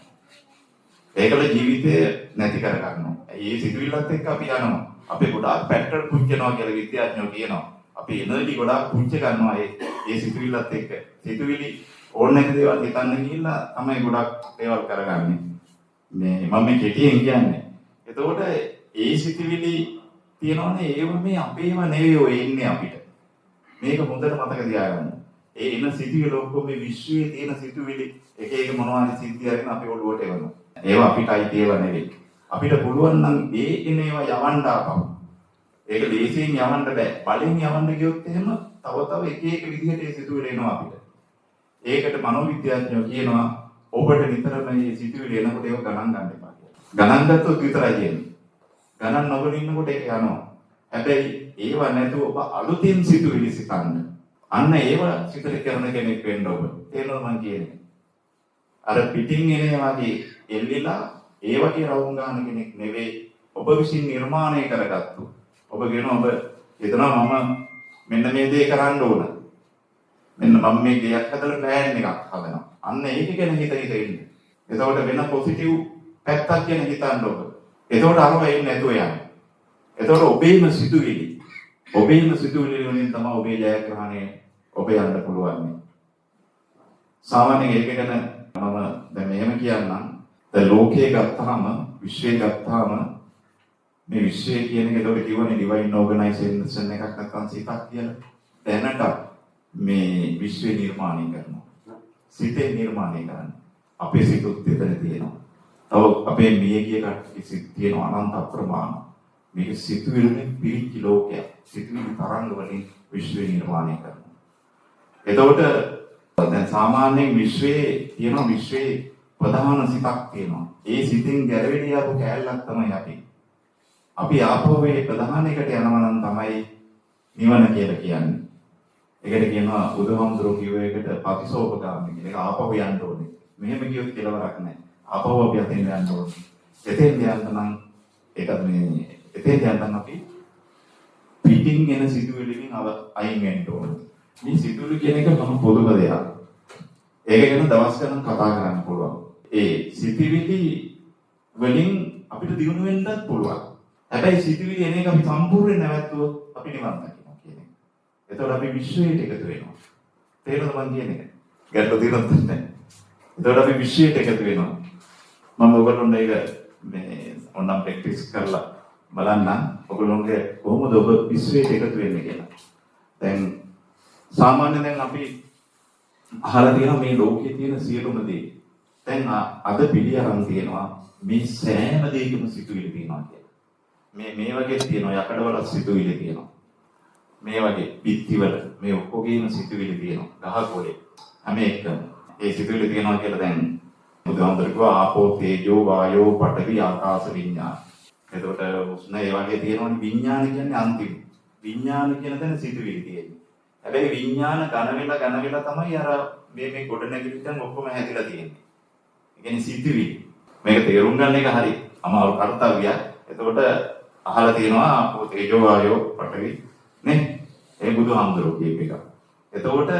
ඒකල ජීවිතය නැති කර ගන්නවා. මේ සිතුවිල්ලත් එක්ක අපි යනවා. අපි ගොඩාක් පැටර්න් පුච්චනවා කියලා විද්‍යාඥයෝ කියනවා. අපි එනර්ජි ගොඩාක් පුච්ච ගන්නවා ඒ සිතුවිල්ලත් එක්ක. සිතුවිලි ඕන නැති දේවල් හිතන්න ගිහිල්ලා තමයි ගොඩක් දේවල් කරගන්නේ. මේ මම මේ කෙටියෙන් කියන්නේ. එතකොට ඒ සිතුවිලි තියෙනවනේ ඒව මේ අපේම නෙවෙයි ඔය ඉන්නේ අපිට. මේක හොඳට මතක තියාගන්න. ඒ එන සිතුවිලි ඔක්කොම මේ විශ්වයේ තියෙන සිතුවිලි එක එක මොනවාරි සිද්ධි අරගෙන අපි ඔළුවට එවනවා. ඒවා අපිටයි ඒවා නෙවෙයි. අපිට පුළුවන් නම් ඒ එන ඒවා යවන්න ආපහු. ඒක ලේසියෙන් යවන්න බෑ. බලෙන් යවන්න ගියොත් එහෙම තව තව එක එක විදිහට ඒ සිතුවිලි එනවා අපිට. ඒකට මනෝවිද්‍යාඥයෝ කියනවා ඔබට නිතරම මේ සිතුවිලි එනකොට ඒක ගණන් ගන්න එපා කියලා. ගණන් ගත්තොත් විතරයි එන්නේ. ගණන් නොගෙන ඉන්නකොට ඒක යනවා. හැබැයි ඒව නැතුව ඔබ අලුතින් සිතුවිලි සිතන්න. අන්න ඒව සිතට කරන කෙනෙක් වෙන්න ඔබ. තේරෙනවද මම කියන්නේ? අර පිටින් එන වගේ එල්ලිලා ඒ වගේ රවුම් ගන්න කෙනෙක් නෙවෙයි. ඔබ විසින් නිර්මාණය කරගත්තු. ඔබ කියනවා ඔබ හිතනවා මම මෙන්න මේ දේ කරන්න ඕන. මෙන්න මම මේ ගයක් හදලා ප්ලෑන් එකක් හදනවා. අන්න ඒක ගැන හිත ඉන්න. එතකොට වෙන පොසිටිව් පැත්තක් ගැන හිතන්න ඔබ. එතකොට අරව එන්නේ නැතුව යනවා. එතකොට ඔබේම සිතුවිලි වලින් තමයි ඔබේ ජයග්‍රහණය ඔබ යන්න පුළුවන්. සාමාන්‍යයෙන් ඒක ගැන මම දැන් මෙහෙම කියන්නම්. දැන් ලෝකයේ ගත්තාම විශ්වයේ ගත්තාම මේ විශ්වය කියන එක ඒකට කියවනේ ඩිවයින් ඕගනයිසේෂන් එකක් නැත්නම් සිතක් කියලා. දැනට මේ විශ්වය නිර්මාණය කරනවා. සිතේ නිර්මාණය කරන්නේ. අපේ සිතුත් එතන තියෙනවා. තව අපේ මියගිය කට්ටිය සිත් තියෙනවා අනන්ත අප්‍රමාණ. මේක සිතුවිලිනේ පිරිච්ච ලෝකයක්. සිතුවිලි තරංග වලින් විශ්වය නිර්මාණය කරනවා. එතකොට දැන් සාමාන්‍යයෙන් විශ්වයේ ප්‍රධාන සිතක් තියෙනවා. ඒ සිතින් ගැරවිලි ආපු කැලලක් තමයි අපි. අපි ආපහු මේ ප්‍රධාන එකට යනවා නම් තමයි නිවන කියලා කියන්නේ. ඒකට කියනවා බුදුහාමුදුරුවෝ කිව්ව එකට ප්‍රතිසෝපගාමී කියන එක ආපහු යන්න ඕනේ. මෙහෙම කියොත් කෙලවරක් නැහැ. ආපහු අපි අතෙන් යන්න ඕනේ. එතෙන් යන්න නම් ඒකත් මේ එතෙන් යන්න අපි පිටින් එන සිතුවිලිකින් අයින් වෙන්න ඕනේ. මේ සිතුවිලි කියන එක මොන පොදුම දෙයක්. ඒක ගැන දවස් ගණන් කතා කරන්න පුළුවන්. ඒ සිතුවිලි වලින් අපිට දිනු වෙන්නත් පුළුවන්. හැබැයි සිතුවිලි එන එක අපි සම්පූර්ණයෙන් නැවැත්තුවොත් අපි නිවන් දකිනවා කියන එක. එතකොට අපි විශ්වයට එකතු වෙනවා. තේරෙනවද මම කියන්නේ? ගැටලුව තියෙනවද නැහැ. එතකොට අපි විශ්වයට එකතු වෙනවා. මම ඔයගොල්ලොන්ට ඒක මේ ඔන්නම් ප්‍රැක්ටිස් කරලා බලන්න ඔයගොල්ලොන්ගේ කොහොමද ඔබ විශ්වයට එකතු වෙන්නේ කියලා. දැන් සාමාන්‍යයෙන් දැන් අපි අහලා තියෙනවා මේ ලෝකයේ තියෙන සියලුම දේ. දැන් අද පිළි අරන් තියෙනවා මේ සෑම දෙයකම සිතුවිලි තියෙනවා කියලා. මේ වගේ තියෙනවා යකඩවල සිතුවිලි තියෙනවා. මේ වගේ පිටිවල මේ ඔක්කොගේම සිතුවිලි තියෙනවා. ගහකොලේ හැම එකම ඒ සිතුවිලි තියෙනවා කියලා දැන් බුදුහාමුදුරුවෝ කිව්වා ආපෝ තේජෝ වායෝ පඨවි ආකාශ විඤ්ඤාණ. එතකොට උෂ්ණ ඒ වගේ තියෙනවනේ විඤ්ඤාණ කියන්නේ අන්තිම. විඤ්ඤාණ කියන තැන සිතුවිලි තියෙන්නේ. හැබැයි විඤ්ඤාණ ඝන වෙලා තමයි අර මේ ගොඩ නැගිටින්න ඔක්කොම හැදිලා තියෙන්නේ. ඒ කියන්නේ සිතුවිලි. මේක තේරුම් ගන්න එක හරි. අමාරු කාර්යයක්. එතකොට අහලා තියෙනවා තේජෝ වායෝ පඨවි නේ? ඒ බුදුහාමුදුරුවෝ කියප එක. එතකොට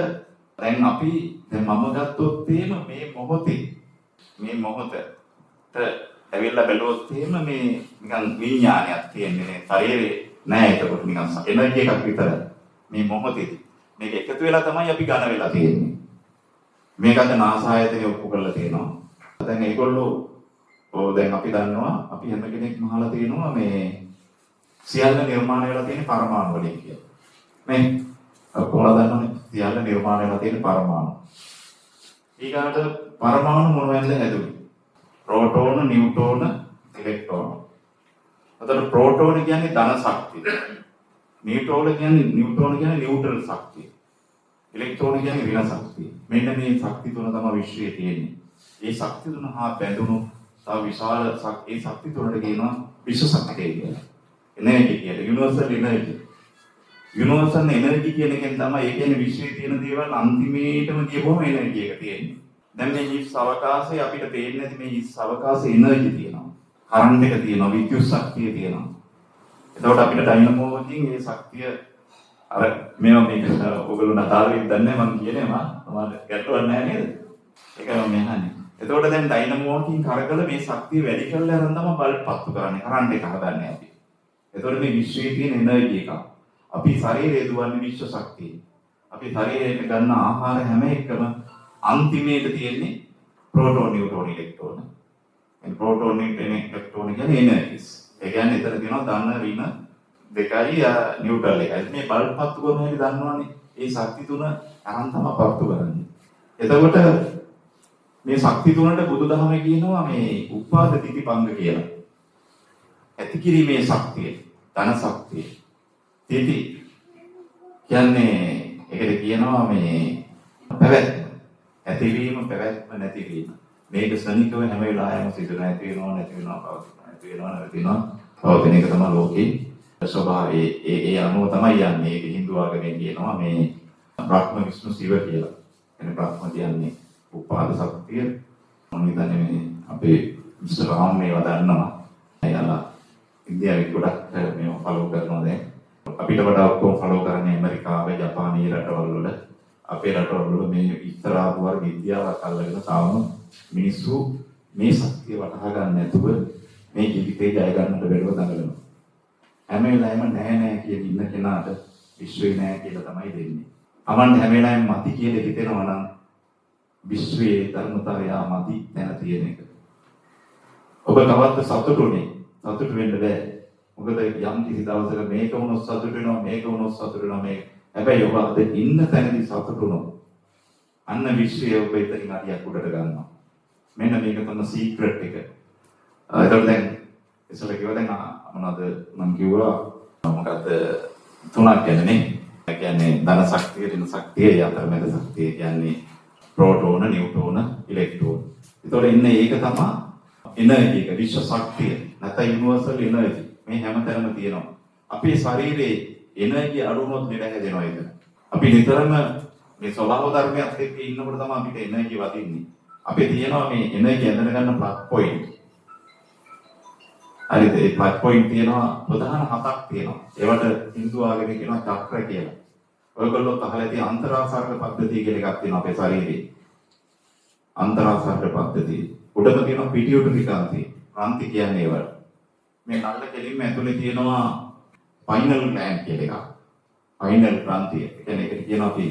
දැන් අපි දැන් මම ගත්තොත් එහෙම මේ මොහොතට ඇවිල්ලා බැලුවොත් එහෙම මේ නිකන් විඥානයක් තියෙන්නේ ශරීරේ නෑ. එතකොට නිකන් එනර්ජි එකක් විතරයි මේ මොහොතේදී. මේක එකතු වෙලා තමයි අපි ඝන වෙලා තියෙන්නේ. මේකට නාසායතනෙ ඔප්පු කරලා තියෙනවා. දැන් ඒගොල්ලෝ දැන් අපි දන්නවා අපි හැම කෙනෙක්ම අහලා තියෙනවා මේ සියල්ල නිර්මාණය වෙලා තියෙන පරමාණු වලින් කියලා. මේ කොහොමද දන්නවනේ සියල්ල නිර්මාණය වෙලා තියෙන පරමාණු. ඊගාට පරමාණු මොනවද හැදුනේ? ප්‍රෝටෝන, නියුට්‍රෝන, ඉලෙක්ට්‍රෝන. අතන ප්‍රෝටෝන කියන්නේ ධන ශක්තිය. නියුට්‍රෝන කියන්නේ නියුට්‍රල් ශක්තිය. ඉලෙක්ට්‍රෝන කියන්නේ ඍණ ශක්තිය. මෙන්න මේ ශක්ති තුන තමයි විශ්වයේ තියෙන්නේ. මේ ශක්ති තුන හා බැඳුණු තව විශාල ඒ ශක්ති තුනට කියනවා විශ්ව ශක්තිය කියලා. එනර්ජි කියලා. Universal energy. යුනිවර්සල් එනර්ජි කියන එකෙන් තමයි ඒ කියන්නේ විශ්වයේ තියෙන දේවල් අන්තිමේටම කියපුවම එනර්ජි එක තියෙන්නේ. දැන් මේ හිස් අවකාශයේ අපිට පේන්නේ නැති මේ හිස් අවකාශයේ එනර්ජි තියෙනවා. කරන්ට් එක තියෙනවා, විද්‍යුත් ශක්තිය තියෙනවා. එතකොට අපිට ඩයිනමෝ වලින් මේ ශක්තිය අර මේවා මේක ඔයගොල්ලෝ නතාලෙන් දන්නේ මම කියන්නේ මම ගැටුවක් නැහැ නේද? ඒකයි මම අහන්නේ. එතකොට දැන් ඩයිනමෝ වලින් කරකල මේ ශක්තිය වැඩි කරලා අරන් තමයි බල්බ් පත්තු කරන්නේ. කරන්ට් එක හදන්නේ අපි. එතකොට මේ විශ්වයේ තියෙන එනර්ජි එක. අපි ශරීරයේ දුවන්නේ විශ්ව ශක්තිය. අපි ශරීරයට ගන්න ආහාර හැම එකම අන්තිමේට තියෙන්නේ ප්‍රෝටෝන, නියුට්‍රෝන, ඉලෙක්ට්‍රෝන. මේ ප්‍රෝටෝන, නියුට්‍රෝන, ඉලෙක්ට්‍රෝන කියන්නේ එනර්ජිස්. ඒ කියන්නේ එතන තියෙනවා ධන ඍණ දෙකයි නියුට්‍රල් එකයි. මේ බල්බ් පත්තු කරන හැටි දන්නවනේ. මේ ශක්ති තුන අරන් තමයි පත්තු කරන්නේ. එතකොට මේ ශක්ති තුනට බුදුදහමේ කියනවා මේ උපාද තිතිපංග කියලා. ඇති කිරීමේ ශක්තිය, ධන ශක්තිය. තිති කියන්නේ ඒකට කියනවා මේ පැවැත්ම. ඇතිවීම, පැවැත්ම, නැතිවීම. මේක ශනිකව හැම වෙලාවෙම සිදු නැති වෙනවා, නැති වෙනවා, පවතිනවා, නැති වෙනවා, පවතින එක තමයි ලෝකේ ස්වභාවය. ඒ අනුව තමයි යන්නේ. ඒක Hindu ආගමෙන් කියනවා මේ බ්‍රහ්ම, විෂ්ණු, සිව කියලා. එනේ බ්‍රහ්ම කියන්නේ උපාද ශක්තිය. මම හිතන්නේ මේ අපේ මිස්ටර් රාම් මේවා දන්නවා. එයාලා ඉන්දියාවේ ගොඩක් මේවා ෆලෝ කරනවා දැන්. අපිට වඩා ඔක්කොම ෆලෝ කරන්නේ ඇමරිකාවේ, ජපානයේ රටවල් වල. අපේ රටවල් වල මේ ඉස්තරාදු වර්ග විද්‍යාවක් අල්ලගෙන තාම මිනිස්සු මේ ශක්තිය වටහා ගන්න නැතුව මේ ජීවිතේ ජය ගන්නට බැරුව දඟලනවා. හැම වෙලාවෙම නැහැ කියන ඉන්න කෙනාට විශ්වේ නැහැ කියලා තමයි දෙන්නේ. Aman හැම වෙලාවෙම මති කියලා හිතෙනවා නම් විශ්වයේ ධර්මතාවය මති දැන තියෙන එක. ඔබ කවද්ද සතුටුනේ? සතුටු වෙන්න බෑ. මොකද යම් කිසි දවසක මේක වුණොත් සතුටු වෙනවා, මේක වුණොත් සතුටු වෙනවා මේ. හැබැයි ඔබ අද ඉන්න තැනදී සතුටු වුණොත් අන්න විශ්වයේ ඔබ එතනින් අඩියක් උඩට ගන්නවා. මෙන්න මේක තමයි සීක්‍රට් එක. ඒතකොට දැන් ඉස්සෙල්ලා කිව්වා දැන් මොනවද මම කිව්වා මොකද්ද තුනක් කියන්නේ නේ. ඒ කියන්නේ ධන ශක්තිය, ඍණ ශක්තිය, අතරමැද ශක්තිය කියන්නේ ප්‍රෝටෝන, නියුට්‍රෝන, ඉලෙක්ට්‍රෝන. ඒතකොට ඉන්නේ ඒක තමයි එනර්ජි එක, විශ්ව ශක්තිය. නැත්නම් යුනිවර්සල් එනර්ජි. මේ හැමතැනම තියෙනවා. අපේ ශරීරයේ එනර්ජි අඩු වුණොත් ලෙඩ හැදෙනවා ඒක. අපි නිතරම මේ ස්වභාව ධර්මයක් එක්ක ඉන්නකොට තමයි අපිට එනර්ජි වදින්නේ. අපේ තියෙනවා මේ එනර්ජි ඇඳන ගන්න ප්ලග් පොයින්ට්. හරිද? ඒ ප්ලග් පොයින්ට් තියෙනවා ප්‍රධාන හතක් තියෙනවා. ඒවට Hindu ආගමේ කියනවා චක්‍ර කියලා. ඔයගොල්ලෝ අහලා තියෙන අන්තරාසාරක පද්ධතිය කියලා එකක් තියෙනවා අපේ ශරීරේ. අන්තරාසාරක පද්ධතිය. උඩම තියෙනවා පිටියුටරි ග්‍රන්ථි. ග්‍රන්ථි කියන්නේ ඒවට. මේ නල්ල කෙලින්ම ඇතුලේ තියෙනවා ස්පයිනල් ග්ලෑන්ඩ් කියලා එකක්. ස්පයිනල් ග්‍රන්ථිය. ඒ කියන්නේ ඒකට කියනවා අපි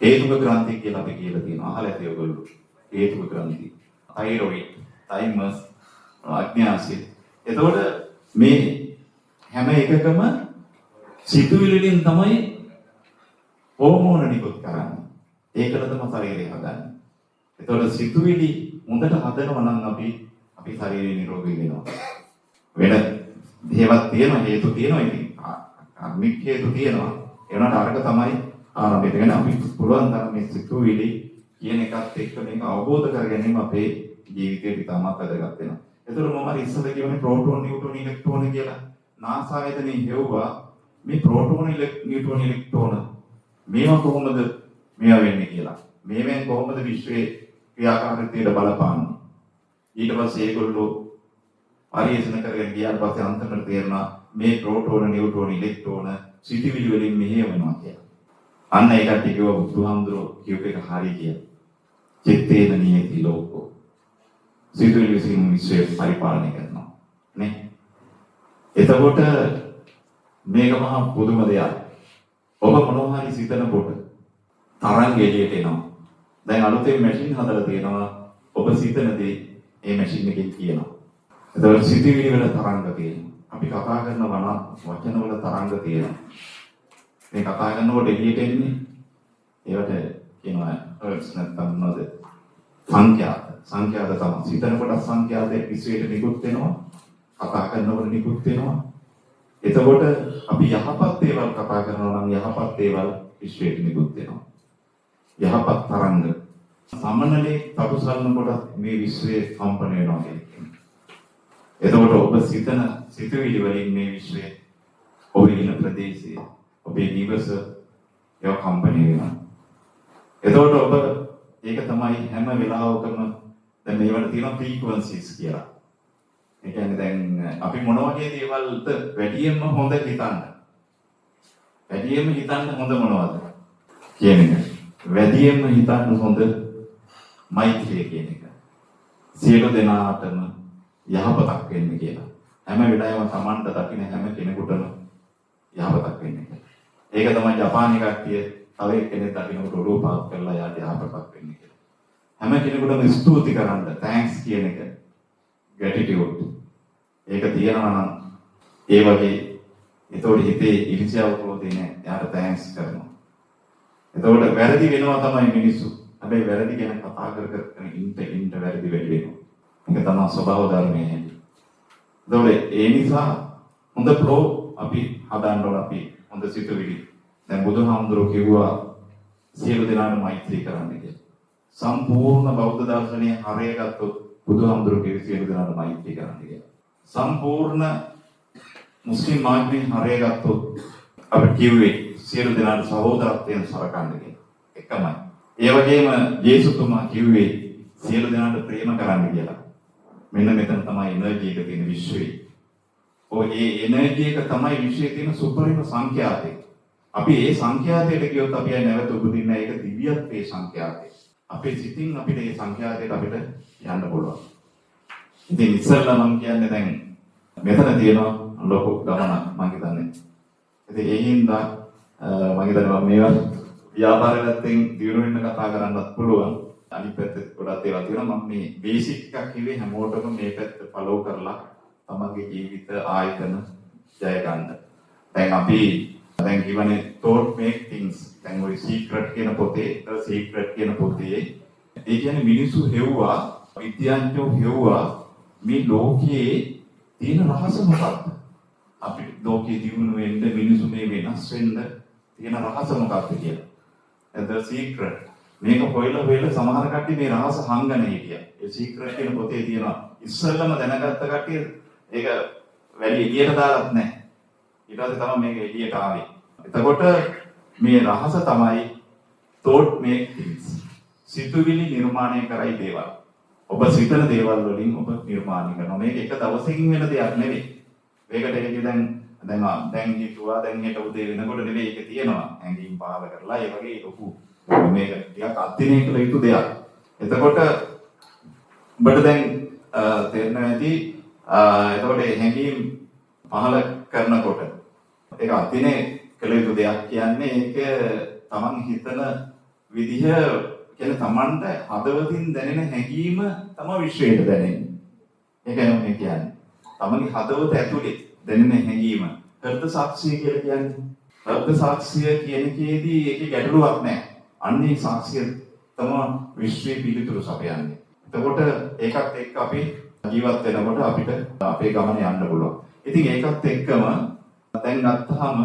හේතුක ග්‍රන්ථි කියලා අපි කියලා තියෙනවා. අහලා ඇති ඔයගොල්ලෝ. හේතුක ග්‍රන්ථි. තයිරොයිඩ්, තයිමස්, අග්න්‍යාශය. එතකොට මේ හැම එකකම සිතුවිලි වලින් තමයි හෝමෝන නිකුත් කරන්නේ. ඒකට තමයි ශරීරය හදන්නේ. එතකොට සිතුවිලි හොඳට හදනවා නම් අපි ශරීරය නිරෝගී වෙනවා. වෙන දේවල් තියෙනවා, හේතු තියෙනවා ඉතින්. කර්මික හේතු තියෙනවා. ඒ වුණාට අරක තමයි ආරම්භය. ඒ කියන්නේ අපි පුළුවන් තරම් මේ සිතුවිලි කියන එකත් එක්ක මේක අවබෝධ කර ගැනීම අපේ ජීවිතේ ඉතාමත් වැදගත් වෙනවා. ඒතර මම ඉස්සෙල්ලා කියවනේ ප්‍රෝටෝන, නියුට්‍රෝන, ඉලෙක්ට්‍රෝන කියලා. නාසායතනෙ හෙව්වා මේ ප්‍රෝටෝන, නියුට්‍රෝන, ඉලෙක්ට්‍රෝන මේවා කොහොමද මේවා වෙන්නේ කියලා. මේවෙන් කොහොමද විශ්වයේ ක්‍රියාකාරීත්වයට බලපාන්නේ. ඊට පස්සේ ඒගොල්ලෝ පරිශන කරගෙන ගියාට පස්සේ අන්තිමට තේරුණා මේ ප්‍රෝටෝන නියුට්‍රෝන ඉලෙක්ට්‍රෝන සිටිවිලි වලින් මෙහෙම වෙනවා කියලා. අන්න ඒකට කිව්ව බුදුහාමුදුරුවෝ කියූප එක හරි කියලා. චිත්තේන නියති ලෝකෝ. සිටිවිලි විසින් විශ්වය පරිපාලනය කරනවා. නේ? එතකොට මේක මහා පුදුම දෙයක්. ඔබ මොනවා හරි සිතනකොට තරංග එළියට එනවා. දැන් අලුතෙන් මැෂින් හදලා තියෙනවා. ඔබ සිතන දේ ඒ මැෂින් එකෙන් කියනවා. එතකොට සිතිවිලි වල තරංග තියෙනවා. අපි කතා කරන වචන වල තරංග තියෙනවා. මේ කතා කරනකොට එළියට එන්නේ ඒවට කියනවා හර්ට්ස් නැත්නම් මොනවද? සංඛ්‍යාත. සංඛ්‍යාත තමයි. සිතනකොට සංඛ්‍යාතයේ විශ්වයට නිකුත් වෙනවා. කතා කරනකොට නිකුත් වෙනවා. එතකොට අපි යහපත් දේවල් කතා කරනවා නම් යහපත් දේවල් විශ්වයට නිකුත් වෙනවා. යහපත් තරංග සමනලේ තපුසල්නකොට මේ විශ්වයේ කම්පන වෙනවා කියන්නේ. එතකොට ඔබ සිතන සිතුවිලි වලින් මේ විශ්වයේ ඔබේ ඉන්න ප්‍රදේශයේ ඔබේ නිවස ඒවා කම්පන වෙනවා. එතකොට ඔබ ඒක තමයි හැම වෙලාවකම දැන් මේවට තියෙන ෆ්‍රීකවන්සිස් කියලා. ඒ කියන්නේ දැන් අපි මොන වගේ දේවල්ද වැඩියෙන්ම හොඳ හිතන්න. වැඩියෙන්ම හිතන්න හොඳ මොනවද කියන එක. වැඩියෙන්ම හිතන්න හොඳ මෛත්‍රිය කියන එක. සියලු දෙනාටම යහපතක් වෙන්න කියලා. හැම වෙලාවෙම Tamanට දකින්න හැම කෙනෙකුටම යහපතක් වෙන්න කියලා. ඒක තමයි ජපානයේ කට්ටිය තව එක්කෙනෙක් දකින්නකොට රූපාවක් කරලා යාට යහපතක් වෙන්න කියලා. හැම කෙනෙකුටම ස්තුති කරන්න thanks කියන එක. gratitude. ඒක තියනවා නම් ඒ වගේ ඒතකොට හිතේ ඉරිසියාව කොහොමද නැහැ. යාට thanks කරනවා. එතකොට වැරදි වෙනවා තමයි මිනිස්සු. හැබැයි වැරදි ගැන කතා කර ඉන්න වැරදි වැඩි වෙනවා. මේක තමයි ස්වභාව ධර්මයේ හැටි. එතකොට ඒ නිසා හොඳ ප්‍රෝ අපි හදාන්න ඕන අපි හොඳ සිතුවිලි. දැන් බුදුහාමුදුරුවෝ කිව්වා සියලු දෙනාට මෛත්‍රී කරන්න කියලා. සම්පූර්ණ බෞද්ධ දර්ශනයේ හරය ගත්තොත් බුදුහාමුදුරුවෝ කිව්වේ සියලු දෙනාට මෛත්‍රී කරන්න කියලා. සම්පූර්ණ මුස්ලිම් මාර්ගයේ හරය ගත්තොත් අපි කිව්වේ සියලු දෙනාට සහෝදරත්වයෙන් සලකන්න කියලා. එකමයි. ඒ වගේම යේසුතුමා කිව්වේ සියලු දෙනාට ප්‍රේම කරන්න කියලා. මෙන්න මෙතන තමයි එනර්ජි එක තියෙන විශ්වයේ. ඔය ඒ එනර්ජි එක තමයි විශ්වයේ තියෙන සුපරිම සංඛ්‍යාතය. අපි ඒ සංඛ්‍යාතයට ගියොත් අපි නැවත උපදින්න ඒක දිව්‍යත්වයේ සංඛ්‍යාතය. අපේ සිතින් අපිට මේ සංඛ්‍යාතයට අපිට යන්න පුළුවන්. ඉතින් ඉස්සෙල්ලා මම කියන්නේ දැන් මෙතන තියෙනවා ලොකු ගමනක් මම හිතන්නේ. ඉතින් ඒ හින්දා මම හිතනවා මේවා ව්‍යාපාර පැත්තෙන් දියුණු වෙන්න කතා කරන්නත් පුළුවන්. අනිත් පැත්තේ ගොඩක් දේවල් තියෙනවා. මම මේ බේසික් එකක් කිව්වේ හැමෝටම මේ පැත්ත ෆලෝ කරලා තමන්ගේ ජීවිත ආයතන ජය ගන්න. දැන් අපි දැන් කියවනේ thought make things. දැන් ওই secret කියන පොතේ The Secret කියන පොතේ ඒ කියන්නේ මිනිස්සු හෙව්වා විද්‍යාඥයෝ හෙව්වා මේ ලෝකයේ තියෙන රහස මොකක්ද? අපිට ලෝකයේ දියුණු වෙන්න මිනිස්සු මේ වෙනස් වෙන්න තියෙන රහස මොකක්ද කියලා. The Secret. මේක හොයලා සමහර කට්ටිය මේ රහස හංගන හිටියා. ඒ Secret කියන පොතේ තියෙනවා. ඉස්සෙල්ලම දැනගත්ත කට්ටිය ඒක වැඩි එළියට දාලත් නැහැ. ඊට පස්සේ තමයි මේක එළියට ආවේ. එතකොට මේ රහස තමයි thought make things. සිතුවිලි නිර්මාණය කරයි දේවල්. ඔබ සිතන දේවල් වලින් ඔබ නිර්මාණය කරනවා. මේක එක දවසකින් වෙන දෙයක් නෙවෙයි. මේකට ඒක දැන් හිතුවා දැන් හෙට උදේ වෙනකොට නෙවෙයි ඒක තියෙනවා. ඇඟින් පහල කරලා ඒ වගේ ලොකු මේක ටිකක් අධ්‍යයනය කළ යුතු දෙයක්. එතකොට ඔබට දැන් තේරෙනවා ඇති එතකොට හැඟීම් පහල කරනකොට ඒක අධ්‍යයනය කළ යුතු දෙයක් කියන්නේ ඒක තමන් හිතන විදිහ කියන්නේ තමන්ට හදවතින් දැනෙන හැඟීම තමයි විශ්වයට දැනෙන්නේ. ඒකයි මම කියන්නේ. තමන්ගේ හදවත ඇතුලේ දැනෙන හැඟීම. හෘද සාක්ෂිය කියලා කියන්නේ. හෘද සාක්ෂිය කියන කේදී ඒකේ ගැටලුවක් නැහැ. අන්නේ සාක්ෂිය තමයි විශ්වයේ පිළිතුරු සපයන්නේ. එතකොට ඒකත් එක්ක අපි ජීවත් වෙනකොට අපිට අපේ ගමන යන්න පුළුවන්. ඉතින් ඒකත් එක්කම දැන් ගත්තාම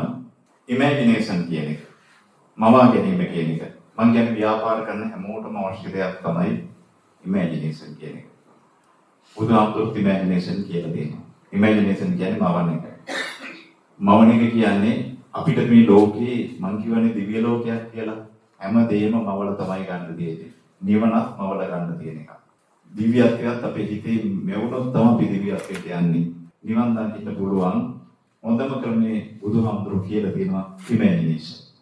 ඉමේජිනේෂන් කියන එක. මවා ගැනීම කියන එක. මම කියන්නේ ව්‍යාපාර කරන හැමෝටම අවශ්‍ය දෙයක් තමයි ඉමේජිනේෂන් කියන එක. බුදුහාමුදුරුවෝ ඉමේජිනේෂන් කියලා දෙනවා. ඉමේජිනේෂන් කියන්නේ මවන එක. මවන එක කියන්නේ අපිට මේ ලෝකේ මං කියවනේ දිව්‍ය ලෝකයක් කියලා හැම දෙයක්ම මවල තමයි ගන්න තියෙන්නේ. නිවනත් මවල ගන්න තියෙන එක. දිව්‍යත්වයට අපේ හිතේ මෙවුනොත් තමයි අපි දිව්‍යත්වයට යන්නේ. නිවන් දකින්න පුළුවන් හොඳම ක්‍රමේ බුදුහාමුදුරුවෝ කියලා තියෙනවා ඉමේජිනේෂන්.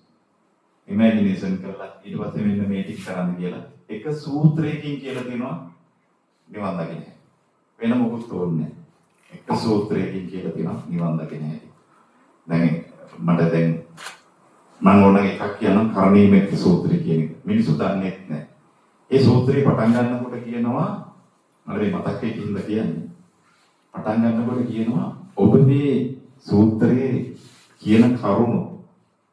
ඉමේජිනේෂන් කරලා ඊට පස්සේ මෙන්න මේ ටික කරන්න කියලා එක සූත්‍රයකින් කියලා තියෙනවා නිවන් දකින්න. වෙන මොකුත් ඕනේ නැහැ. එක සූත්‍රයකින් කියලා තියෙනවා නිවන් දකින්න. දැන් මම ඕන එකක් කියනවා කර්ණීයමෙත් සූත්‍රය කියන එක. මිනිස්සු දන්නේ නැහැ. ඒ සූත්‍රේ පටන් ගන්නකොට කියනවා මම මතක් වෙකින්ද කියන්නේ. පටන් ගන්නකොට කියනවා ඔබ මේ සූත්‍රයේ කියන කරුණු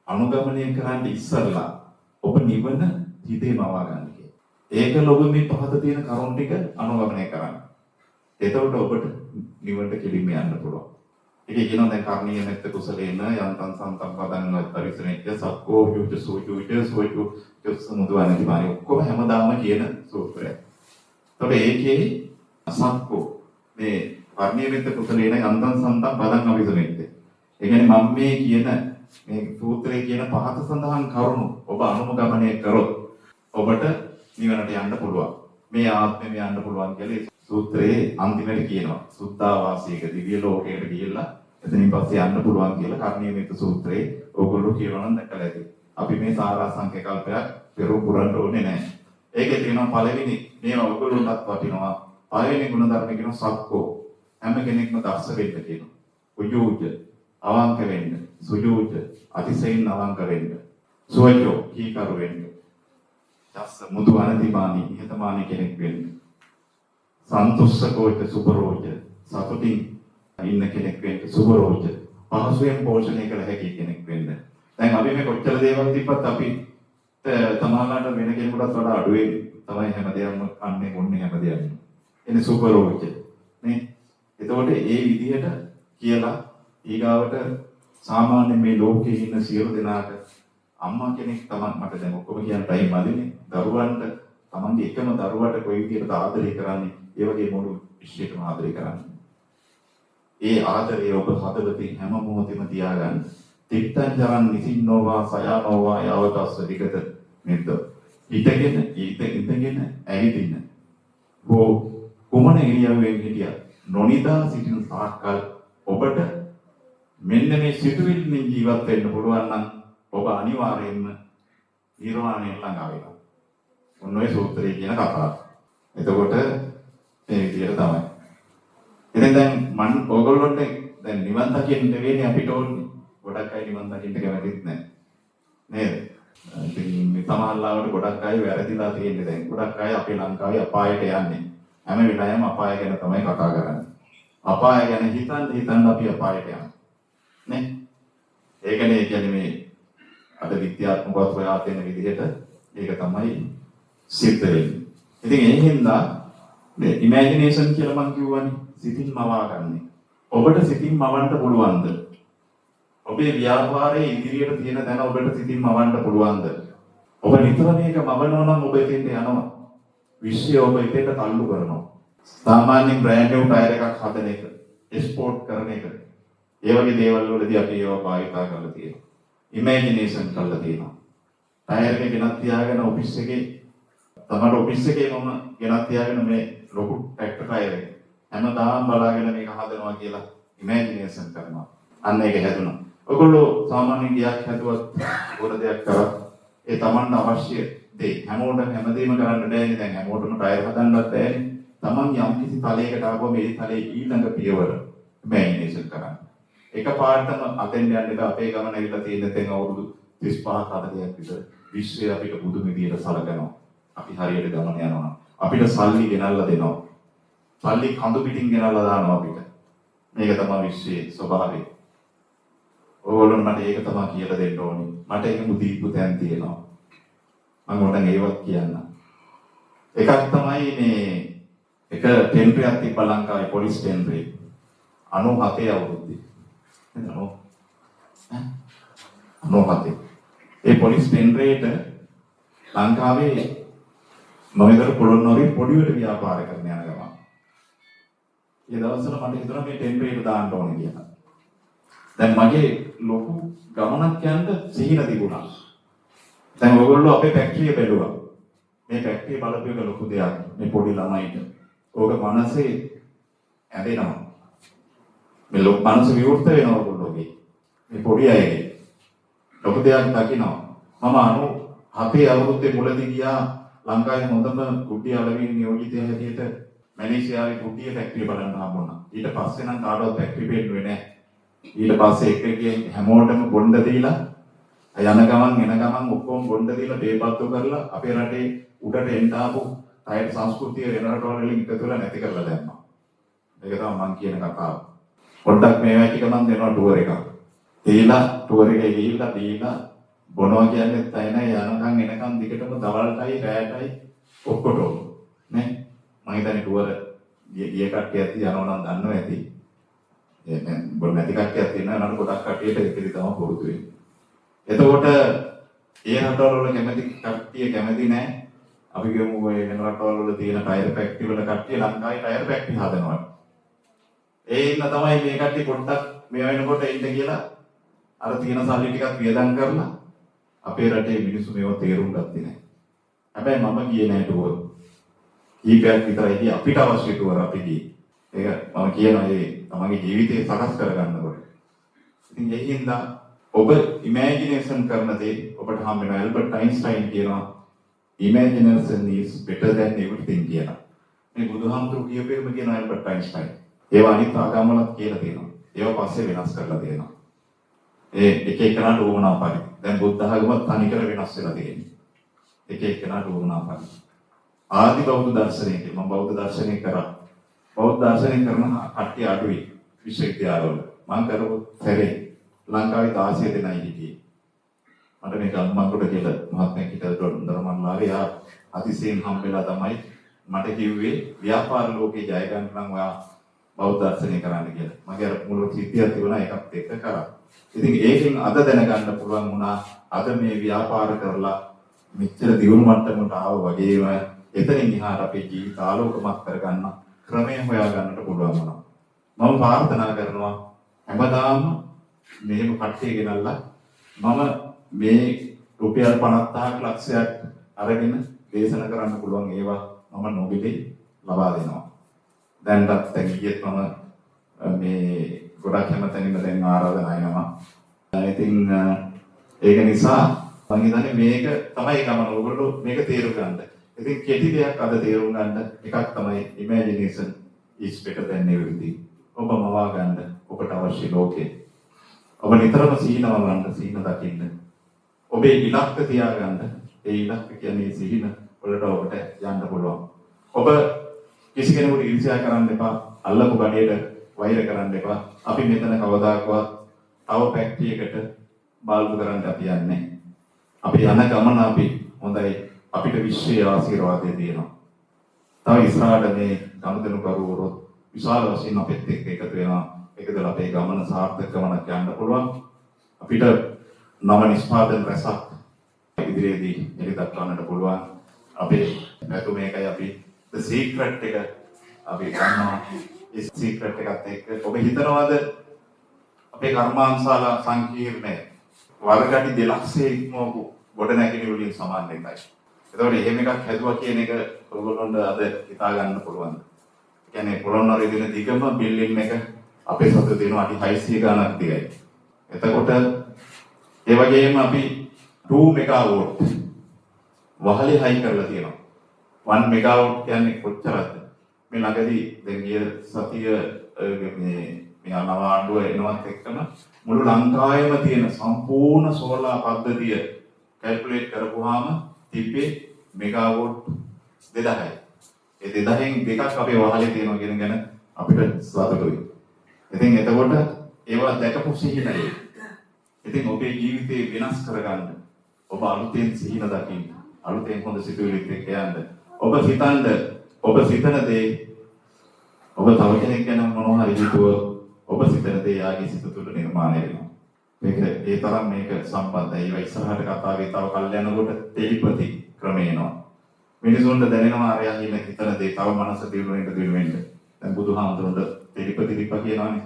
අනුගමනය කරන්න ඉස්සරලා ඔබ නිවන හිතේ මවා ගන්න කියලා. ඒක ඔබ මේ පහත තියෙන කරුණු ටික අනුගමනය කරන්න. එතකොට ඔබට නිවනට කෙලින්ම යන්න පුළුවන්. ඒක කියනවා දැන් කර්ණීය මෙත්ත කුසලේන යන්තං සම්තම් පදං පරිසරණිය සක්කෝ යුජ සෝජුජ සෝජු සමුදවනදි මානේ ඔක්කොම හැමදාම කියන සූත්‍රය. එතකොට ඒකේ සක්කෝ මේ කර්ණීය මෙත්ත කුසලේන යන්තං සම්තම් පදං පරිසරණිය. ඒ කියන්නේ මම මේ කියන මේ සූත්‍රයේ කියන පහත සඳහන් කරුණු ඔබ අනුගමනය කරොත් ඔබට නිවනට යන්න පුළුවන්. මේ ආත්මෙම යන්න පුළුවන් කියලා සූත්‍රයේ අන්තිමට කියනවා. සුද්ධාවාසීක දිව්‍ය ලෝකයට ගිහිල්ලා එතනින් පස්සේ යන්න පුළුවන් කියලා කර්ණීයමෙත් සූත්‍රයේ ඕගොල්ලෝ කියනවා නම් දැකලා ඇති. අපි මේ සාරාංශක කල්පයක් පෙරෝ පුරන්න ඕනේ නැහැ. ඒකේ තියෙනවා පළවෙනි මේවා ඔයගොල්ලෝටත් වටිනවා. පළවෙනි ගුණ ධර්ම කියනවා සක්කෝ. හැම කෙනෙක්ම දක්ෂ වෙන්න කියනවා. උජූජ අවංක වෙන්න. සුජූජ අතිශයින් අවංක වෙන්න. සුවජෝ කීකරු වෙන්න. දස්ස මුදු අනතිමානී නිහතමානී කෙනෙක් වෙන්න. සන්තුෂ්කෝච සුබරෝච සතුටින් ඉන්න කෙනෙක් වෙන්න. සුබරෝච පහසුවෙන් පෝෂණය කළ හැකි කෙනෙක් වෙන්න. දැන් අපි මේ කොච්චර දේවල් තිබ්බත් අපි තමාලාට වෙන කෙනෙකුටත් වඩා අඩුවේ තමයි හැමදේම කන්නේ මොන්නේ හැමදේම. එනේ සුබරෝච නේ. එතකොට ඒ විදිහට කියලා ඊගාවට සාමාන්‍ය මේ ලෝකයේ ඉන්න සියලු දෙනාට අම්මා කෙනෙක් තමයි මට දැන් ඔක්කොම කියන්න ටයිම් නැදිනේ. දරුවන්ට තමන්ගේ එකම දරුවට කොයි විදිහට ආදරය කරන්නේ ඒ වගේ මුළු විශ්වයටම ආදරය කරන්නේ. ඒ ආදරය ඔබ හදවතින් හැම මොහොතෙම තියාගන්න. තිත්තං ජරන් නිසින්නෝවා සයානෝවා යවතස්ස විගත මෙද්ද. ඉඳගෙන ඇවිදින්න. හෝ කුමන ඉරියව්වෙන් හිටියත් නොනිදා සිටින සාකල් ඔබට මෙන්න මේ සිතුවිල්ලෙන් ජීවත් වෙන්න පුළුවන් නම් ඔබ අනිවාර්යයෙන්ම නිර්වාණයට ළඟා වෙනවා. ඔන්න ඔය සූත්‍රයේ කියන කතාව. එතකොට මේ විදිහට තමයි. ඉතින් දැන් මම ඕගොල්ලොන්ට දැන් නිවන් දකින්න නෙවෙයි අපිට ඕනේ. ගොඩක් අය නිවන් දකින්න කැමතිත් නැහැ. නේද? ඉතින් මේ සමහරවිට ගොඩක් අය වැරදිලා තියෙන්නේ දැන්. ගොඩක් අය අපේ ලංකාවේ අපායට යන්නේ. හැම වෙලාවෙම අපාය ගැන තමයි කතා කරන්නේ. අපාය ගැන හිතන් අපි අපායට යනවා. නේ? ඒකනේ කියන්නේ මේ අද විද්‍යාත්මකව හොයා තියෙන විදිහට ඒක තමයි සිද්ධ වෙන්නේ. ඉතින් ඒ හින්දා මේ ඉමේජිනේෂන් කියලා මම කියවනේ සිතින් මවා ගන්න. ඔබට සිතින් මවන්න පුළුවන්ද? ඔබේ ව්‍යාපාරයේ ඉදිරියට තියෙන දැන ඔබට සිතින් මවන්න පුළුවන්ද? ඔබ නිතර මේක මවනවා නම් ඔබ එතෙන්ට යනවා. විශ්වය ඔබ එතෙන්ට තල්ලු කරනවා. සාමාන්‍යයෙන් බ්‍රෑන්ඩ් නිව් ටයර් එකක් හදන එක, එක්ස්පෝර්ට් කරන එක. ඒ වගේ දේවල් වලදී අපි ඒවා භාවිතා කරලා තියෙනවා. ඉමේජිනේෂන් කරලා තියෙනවා. ටයර් එක ගෙනත් තියාගෙන ඔෆිස් එකේ තමයි ඔෆිස් එකේ මම ගෙනත් තියාගෙන මේ ලොකු ට්‍රැක්ටර් ටයර් එක හැමදාම බලාගෙන මේක හදනවා කියලා ඉමේජිනේෂන් කරනවා. අන්න ඒක හැදුණා. ඔයගොල්ලෝ සාමාන්‍ය ගියක් හැදුවත් පොර දෙයක් කරා ඒ Tamanට අවශ්‍ය දේ හැමෝටම හැමදේම කරන්න බෑනේ. දැන් හැමෝටම ටයර් හදන්නවත් බෑනේ. Taman යම් කිසි තලයකට ආවම මේ තලයේ ඊළඟ පියවර ඉමේජිනේෂන් කරන්න. එකපාරටම අතෙන් යන්න බෑ. අපේ ගමන ඇවිල්ලා තියෙන තෙන් අවුරුදු 35 40ක් විතර විශ්වය අපිට බුදු විදියට සලකනවා. අපි හරියට ගමන යනවා. අපිට සල්ලි ගෙනල්ලා දෙනවා. සල්ලි කඳු පිටින් ගෙනල්ලා දානවා අපිට. මේක තමයි විශ්වයේ ස්වභාවය. ඕගොල්ලෝ මට ඒක තමයි කියලා දෙන්න ඕනේ. මට ඒක මුදීපු තැන් තියෙනවා. මම ඔතන ඒවත් කියන්න. එකක් තමයි මේ එක ටෙන්ඩරයක් තිබ්බ ලංකාවේ පොලිස් ටෙන්ඩරේ 97 අවුරුද්දේ. නෝ 97. ඒ පොලිස් ටෙන්ඩරේට ලංකාවේ නොවේදර පොළොන්නරුවේ පොඩිවට ව්‍යාපාර කරන්න යන ගමන්. ඒ දවස්වල මට හිතුණා මේ ටෙන්ඩරේට දාන්න ඕනේ කියලා. දැන් මගේ ලොකු ගමනක් යන්න සිහින තිබුණා. දැන් ඔයගොල්ලෝ අපේ ෆැක්ටරිය බැලුවා. මේ ෆැක්ටරිය බලපු එක ලොකු දෙයක්. මේ පොඩි ළමයිට ඕක මනසේ ඇදෙනවා. මේ මනස විවෘත වෙනවා ඔයගොල්ලෝගේ. මේ පොඩි අයගේ. ලොකු දෙයක් දකිනවා. මම 97 අවුරුද්දේ මුලදී ගියා ලංකාවේ හොඳම කුටි අලවින් නියෝජිතය හැටියට මැලේසියාවේ කුටිය ෆැක්ටරි බලන්න හම්බුණා. ඊට පස්සේ නම් කාටවත් ෆැක්ටරි පෙන්නුවේ නැහැ. ඊට පස්සේ එකකේ හැමෝටම බොණ්ඩ දීලා යන ගමන් එන ගමන් ඔක්කොම බොණ්ඩ දීලා බේපත්තු කරලා අපේ රටේ උඩට එන්න ආපු අය සංස්කෘතිය වෙන රටවල් වලින් එකතු වෙලා නැති කරලා දැම්මා. ඒක තමයි මම කියන කතාව. පොඩ්ඩක් මේවා ටික මම දෙනවා ටුවර් එකක්. දීලා ටුවර් එකේ ගිහිල්ලා දීලා බොනවා කියන්නේ තයි නෑ යනකම් එනකම් දිගටම දවල්ටයි රැයටයි ඔක්කොටම නේ මම හිතන්නේ ටුවර් ගිය කට්ටියත් යනවා නම් දන්නවා ඇති. ඒ බොල් නැති කට්ටියක් තියෙනවා නේද ගොඩක් කට්ටියට ඒකෙදි තමයි පුරුදු වෙන්නේ. එතකොට ඒ රටවල වල කැමති කට්ටිය කැමති නෑ. අපි කියමු ඔය වෙන රටවල වල තියෙන ටයර් ෆැක්ටරි වල කට්ටිය ලංකාවේ ටයර් ෆැක්ටරි හදනවා. ඒ ඉන්න තමයි මේ කට්ටිය පොඩ්ඩක් මේ වෙනකොට ඉන්න කියලා අර තියෙන සල්ලි ටිකක් වියදම් කරලා අපේ රටේ මිනිස්සු මේව තේරුම් ගත්තේ නැහැ. හැබැයි මම ගියේ නැහැ ටුවර්. ඊපැක් විතරයි ගියේ අපිට අවශ්‍ය ටුවර් අපි ගියේ. ඒක මම කියනවා ඒ තමන්ගේ ජීවිතේ සකස් කරගන්නකොට. ඉතින් ඒ හින්දා ඔබ ඉමේජිනේෂන් කරන දේ ඔබට හම් වෙනවා. ඇල්බර්ට් අයින්ස්ටයින් කියනවා imagination is better than everything කියලා. මේ බුදුහාමුදුරු කියපේම කියන ඇල්බර්ට් අයින්ස්ටයින්. ඒවා අනිත් ආගම්වලත් කියලා තියෙනවා. ඒවා පස්සේ වෙනස් කරලා තියෙනවා. ඒ එක එකනට උවමනා පරිදි. දැන් බුද්ධ ධර්මවත් තනිකර වෙනස් වෙලා තියෙන්නේ. එක එකනට උවමනා පරිදි. ආදි බෞද්ධ දර්ශනය කියලා මම බෞද්ධ දර්ශනය කරා. බෞද්ධ දර්ශනය කරන කට්ටිය අඩුයි විශ්වවිද්‍යාලවල. මම කරපු සැරේ ලංකාවේ 16 දෙනයි හිටියේ. මට මේ ගම්මන්කොට කියලා මහත්මයෙක් හිටියද දොරමන්ලාවේ ආ අතිශයින් හම්බෙලා තමයි මට කිව්වේ ව්‍යාපාර ලෝකේ ජය ගන්න නම් ඔයා බෞද්ධ දර්ශනය කරන්න කියලා. මගේ අර මුළු සිද්ධියක් තිබුණා ඒකත් එක්ක කරා. ඉතින් ඒකෙන් අද දැනගන්න පුළුවන් වුණා අද මේ ව්‍යාපාර කරලා මෙච්චර දියුණු මට්ටමකට ආව වගේම එතනින් එහාට අපේ ජීවිත ආලෝකමත් කරගන්න ක්‍රමය හොයා ගන්නට පුළුවන් වුණා. මම ප්‍රාර්ථනා කරනවා හැමදාම මෙහෙම කට්ටිය ගෙනල්ලා මම මේ රුපියල් 50,000ක් ලක්ෂයක් අරගෙන දේශනා කරන්න පුළුවන් ඒවා මම නොබිලේ ලබා දෙනවා. දැන්වත් තැකියෙත් මම මේ ගොඩක් හැමතැනින්ම දැන් ආරාධනා එනවා. ඉතින් ඒක නිසා මම හිතන්නේ මේක තමයි ගමන. ඔයගොල්ලෝ මේක තේරුම් ගන්න. ඉතින් කෙටි දෙයක් අද තේරුම් ගන්න එකක් තමයි imagination is better than everything. ඔබ මවා ගන්න ඔබට අවශ්‍ය ලෝකේ. ඔබ නිතරම සීනව ගන්න සීන දකින්න. ඔබේ ඉලක්ක තියාගන්න. ඒ ඉලක්ක කියන්නේ සිහින වලට ඔබට යන්න පුළුවන්. ඔබ කිසි කෙනෙකුට ඊර්ෂ්‍යා කරන්න එපා. අල්ලපු ගඩේට වෛර කරන්න එපා. අපි මෙතන කවදාකවත් තව ෆැක්ටරි එකට බාල්දු කරන්න අපි යන්නේ. අපි යන ගමන අපි හොඳයි. අපිට විශ්වයේ ආශිර්වාදය තියෙනවා. තව ඉස්සරහට මේ ගනුදෙනු කරුවොත් විශාල වශයෙන් අපිත් එක්ක එකතු වෙනවා. ඒකදලා අපේ ගමන සාර්ථක ගමනක් යන්න පුළුවන්. අපිට නව නිෂ්පාදන රැසක් ඉදිරියේදී එලි දක්වන්නට පුළුවන්. අපේ නැතු මේකයි අපි the secret එක අපි ගන්නවා. ඒ secret එකත් එක්ක ඔබ හිතනවාද අපේ කර්මාන්තශාලා සංකීර්ණය වර්ගටි 200 ඉක්මවපු ගොඩ නැගිලි වලින් සමාන එකයි. ඒතකොට එහෙම එකක් හැදුවා කියන එක ඔයගොල්ලන්ට අද හිතා ගන්න පුළුවන්. කියන්නේ පොළොන්නරුවේ දින දිගම බිල්ඩින් එක අපේ සතු දින අඩි 600 ගණක් දිගයි. එතකොට ඒ වගේම අපි 2 මෙගාවොට් වහලේ හයි කරලා තියෙනවා. 1 මෙගාවොට් කියන්නේ කොච්චරද? මේ ළඟදී දැන් ගිය සතිය මේ අනවාඩුව එනවත් එක්කම මුළු ලංකාවේම තියෙන සම්පූර්ණ සෝලාර් පද්ධතිය කැල්කියුලේට් කරපුවාම තිබ්බේ මෙගාවොට් 2000යි. ඒ 2000න් දෙකක් අපේ වහලේ තියෙනවා කියන ගැන අපිට සතුටුයි. ඉතින් එතකොට ඒවා දැකපු සිහිනයි. ඉතින් ඔබේ ජීවිතේ වෙනස් කරගන්න ඔබ අලුතෙන් සිහින දකින්න. අලුතෙන් හොඳ සිතුවිලිත් එක්ක යන්න. ඔබ සිතන දේ ඔබ තව කෙනෙක් ගැන මොනවා හරි හිතුවොත් ඔබ සිතන දේ යාගේ සිත තුළ නිර්මාණය වෙනවා. ඒ තරම් මේක සම්බන්ධයි. ඒ ඉස්සරහට කතාවේ තව කල් යනකොට ටෙලිපති ක්‍රමය එනවා. මිනිසුන්ට දැනෙනවා අරයන් ඉන්න හිතන දේ තව මනස දියුණු වෙන්න. දැන් බුදුහාමුදුරන්ට ටෙලිපති දීපා කියනවානේ.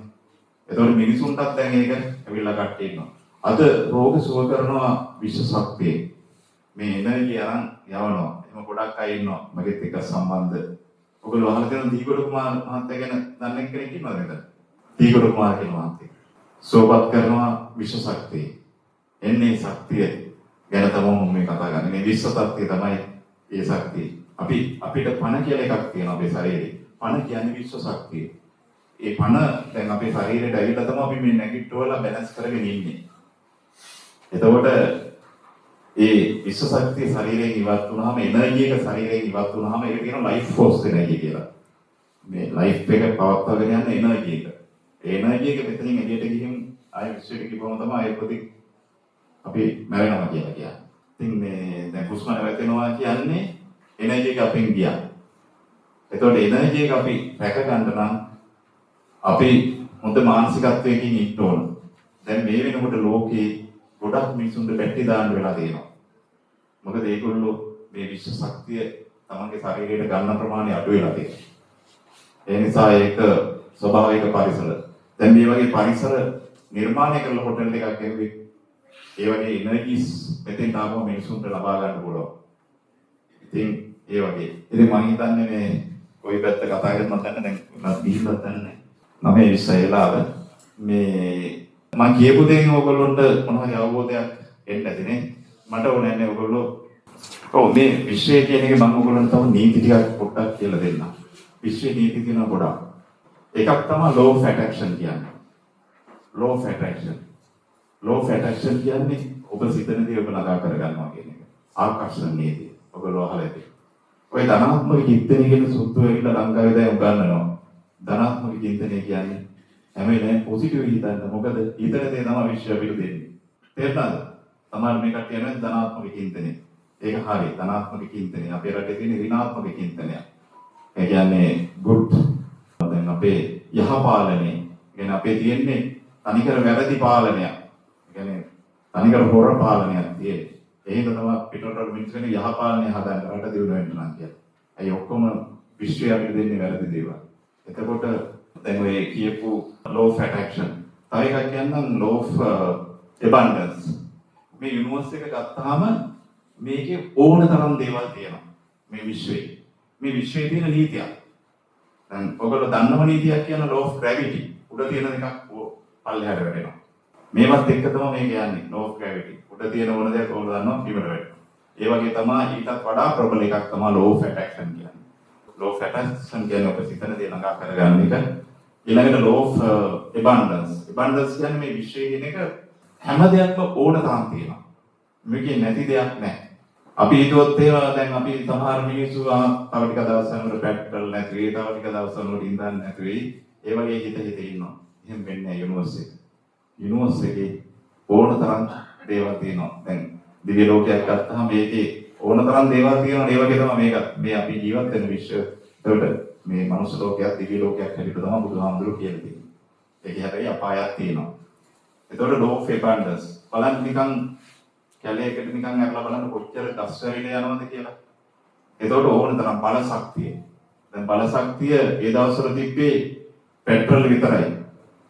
ඒතකොට මිනිසුන්ටත් දැන් ඒක ඇවිල්ලා කට්ටි ඉන්නවා. අද රෝග සුව කරනවා විශ්ව ශක්තිය. මේ එනර්ජි අරන් යවනවා. එහෙම ගොඩක් අය ඉන්නවා මගෙත් එක්ක සම්බන්ධ ඔයගොල්ලෝ අහලා තියෙන දීගොඩ කුමාර මහත්තයා ගැන දන්නේ කෙනෙක් ඉන්නවද මෙතන? දීගොඩ කුමාර කියන මහත්තයා. සෝපත් කරනවා විශ්ව ශක්තිය. එන්නේ ශක්තිය ගැන තමයි මම මේ කතා කරන්නේ. මේ විශ්ව ශක්තිය තමයි ඒ ශක්තිය. අපිට පණ කියලා එකක් තියෙනවා අපේ ශරීරේ. පණ කියන්නේ විශ්ව ශක්තිය. ඒ පණ දැන් අපේ ශරීරයට ඇවිල්ලා තමයි අපි මේ නැගිටවලා බැලන්ස් කරගෙන ඉන්නේ. එතකොට ඒ විශ්ව ශක්තිය ශරීරයෙන් ඉවත් වුණාම එනර්ජි එක ශරීරයෙන් ඉවත් වුණාම ඒක කියනවා ලයිෆ් ෆෝස් එනර්ජි කියලා. මේ ලයිෆ් එක පවත්වාගෙන යන එනර්ජි එක. ඒ එනර්ජි එක මෙතනින් එළියට ගිහින් ආයෙ විශ්වයට ගිහම තමයි ආයෙ ප්‍රති අපි මැරෙනවා කියලා කියන්නේ. ඉතින් මේ දැන් හුස්ම නැවතෙනවා කියන්නේ එනර්ජි එක අපෙන් ගියා. එතකොට එනර්ජි එක අපි රැක ගන්න නම් අපි හොඳ මානසිකත්වයකින් ඉන්න ඕන. දැන් මේ වෙනකොට ලෝකේ ගොඩක් මිනිසුන්ට බැටරි දාන්න වෙලා තියෙනවා. මොකද ඒගොල්ලෝ මේ විශ්ව ශක්තිය තමන්ගේ ශරීරයට ගන්න ප්‍රමාණය අඩු වෙලා තියෙනවා. ඒ නිසා ඒක ස්වභාවික පරිසර. දැන් මේ වගේ පරිසර නිර්මාණය කරලා හොටල් එකක් ගෙවුවේ ඒ වගේ එනර්ජිස් මෙතෙන් ආවම මිනිසුන්ට ලබා ගන්න පුළුවන්. ඉතින් ඒ වගේ. ඉතින් මම හිතන්නේ මේ කොයි පැත්ත කතා කරනවද දැන් ගිහිල්ලා නැහැ. මම මේ විශ්යලාව මේ මම කියපු දෙයින් ඔයගොල්ලොන්ට මොනවද අවබෝධයක් එන්න ඇතිනේ. මට ඕනේ නැහැ ඔයගොල්ලෝ. ඔව් මේ විශ්වය කියන එක මම ඔයගොල්ලන්ට තව නීති ටිකක් පොඩ්ඩක් කියලා දෙන්නම්. විශ්වයේ නීති තියෙනවා ගොඩක්. එකක් තමයි law of attraction කියන්නේ. law of attraction. law of attraction කියන්නේ ඔබ සිතන දේ ඔබ ළඟා කරගන්නවා කියන එක. ආකර්ෂණ නීතිය. ඔයගොල්ලෝ අහලා ඇති. ඔය ධනාත්මක චින්තනය කියන සූත්‍රය ඇවිල්ලා ලංකාවේ දැන් උගන්වනවා. ධනාත්මක චින්තනය කියන්නේ හැම වෙලේම පොසිටිව් හිතන්න. මොකද හිතන දේ තමයි විශ්වය අපිට දෙන්නේ. තේරුණාද? තමයි මේ කට්ටිය කියන්නේ ධනාත්මක චින්තනය. ඒක හරියි. ධනාත්මක චින්තනය. අපේ රටේ තියෙන ඍණාත්මක චින්තනය. ඒ කියන්නේ good. දැන් අපේ යහපාලනය. කියන්නේ අපේ තියෙන්නේ තනිකර වැරදි පාලනයක්. ඒ කියන්නේ තනිකර හොර පාලනයක් තියෙන්නේ. එහෙම තමයි පිටරට මිනිස්සුන් යහපාලනය හදන්න රට දියුණු වෙන්න නම් කියලා. ඒ ඔක්කොම විශ්වය අපිට දෙන්නේ වැරදි දේවල්. එතකොට දැන් ඔය කියපු law of attraction. තව එකක් කියන්නම් law of abundance. මේ යුනිවර්ස් එක ගත්තාම මේකේ ඕන තරම් දේවල් තියෙනවා. මේ විශ්වයේ. මේ විශ්වයේ තියෙන නීතියක්. දැන් ඔයගොල්ලෝ දන්නව නීතියක් කියන law of gravity. උඩ තියෙන එකක් පල්ලෙහාට වැටෙනවා. මේවත් එක්ක තමයි මේ කියන්නේ law of gravity. උඩ තියෙන ඕන දෙයක් ඔයගොල්ලෝ දන්නවා බිමට වැටෙනවා. ඒ වගේ තමයි ඊටත් වඩා ප්‍රබල එකක් තමයි law of attraction කියන්නේ. law of attraction කියන්නේ ඔබ සිතන දේ ළඟා කරගන්න එක. ඊළඟට law of abundance. abundance කියන්නේ මේ විශ්වයේ කියන එක හැම දෙයක්ම ඕන තරම් තියෙනවා. මේකේ නැති දෙයක් නැහැ. අපි හිතුවොත් ඒවා දැන් අපි සමහර මිනිස්සු තව ටික දවසක් වල පැට්‍රල් නැති වෙයි, තව ටික දවසක් වල ඉන්ධන නැති වෙයි. ඒ වගේ හිත ඉන්නවා. එහෙම වෙන්නේ නැහැ යුනිවර්ස් එක. යුනිවර්ස් එකේ ඕන තරම් දේවල් තියෙනවා. දැන් දිව්‍ය ලෝකයක් ගත්තාම මේකේ ඕන තරම් දේවල් තියෙනවා. ඒ වගේ තමයි මේක. මේ අපි ජීවත් වෙන විශ්වය. ඒකට මේ මනුස්ස ලෝකයක් දිව්‍ය ලෝකයක් හැටියට තමයි බුදුහාමුදුරුවෝ කියලා තියෙන්නේ. ඒකේ හැබැයි අපායක් තියෙනවා. ඒතකොට law of abundance. බලන්න නිකන් කැලේකට නිකන් අරලා බලන්න කොච්චර දස් වැවිලා යනවද කියලා. ඒතකොට ඕන තරම් බල ශක්තිය. දැන් බල ශක්තිය ඒ දවස්වල තිබ්බේ පෙට්‍රල් විතරයි.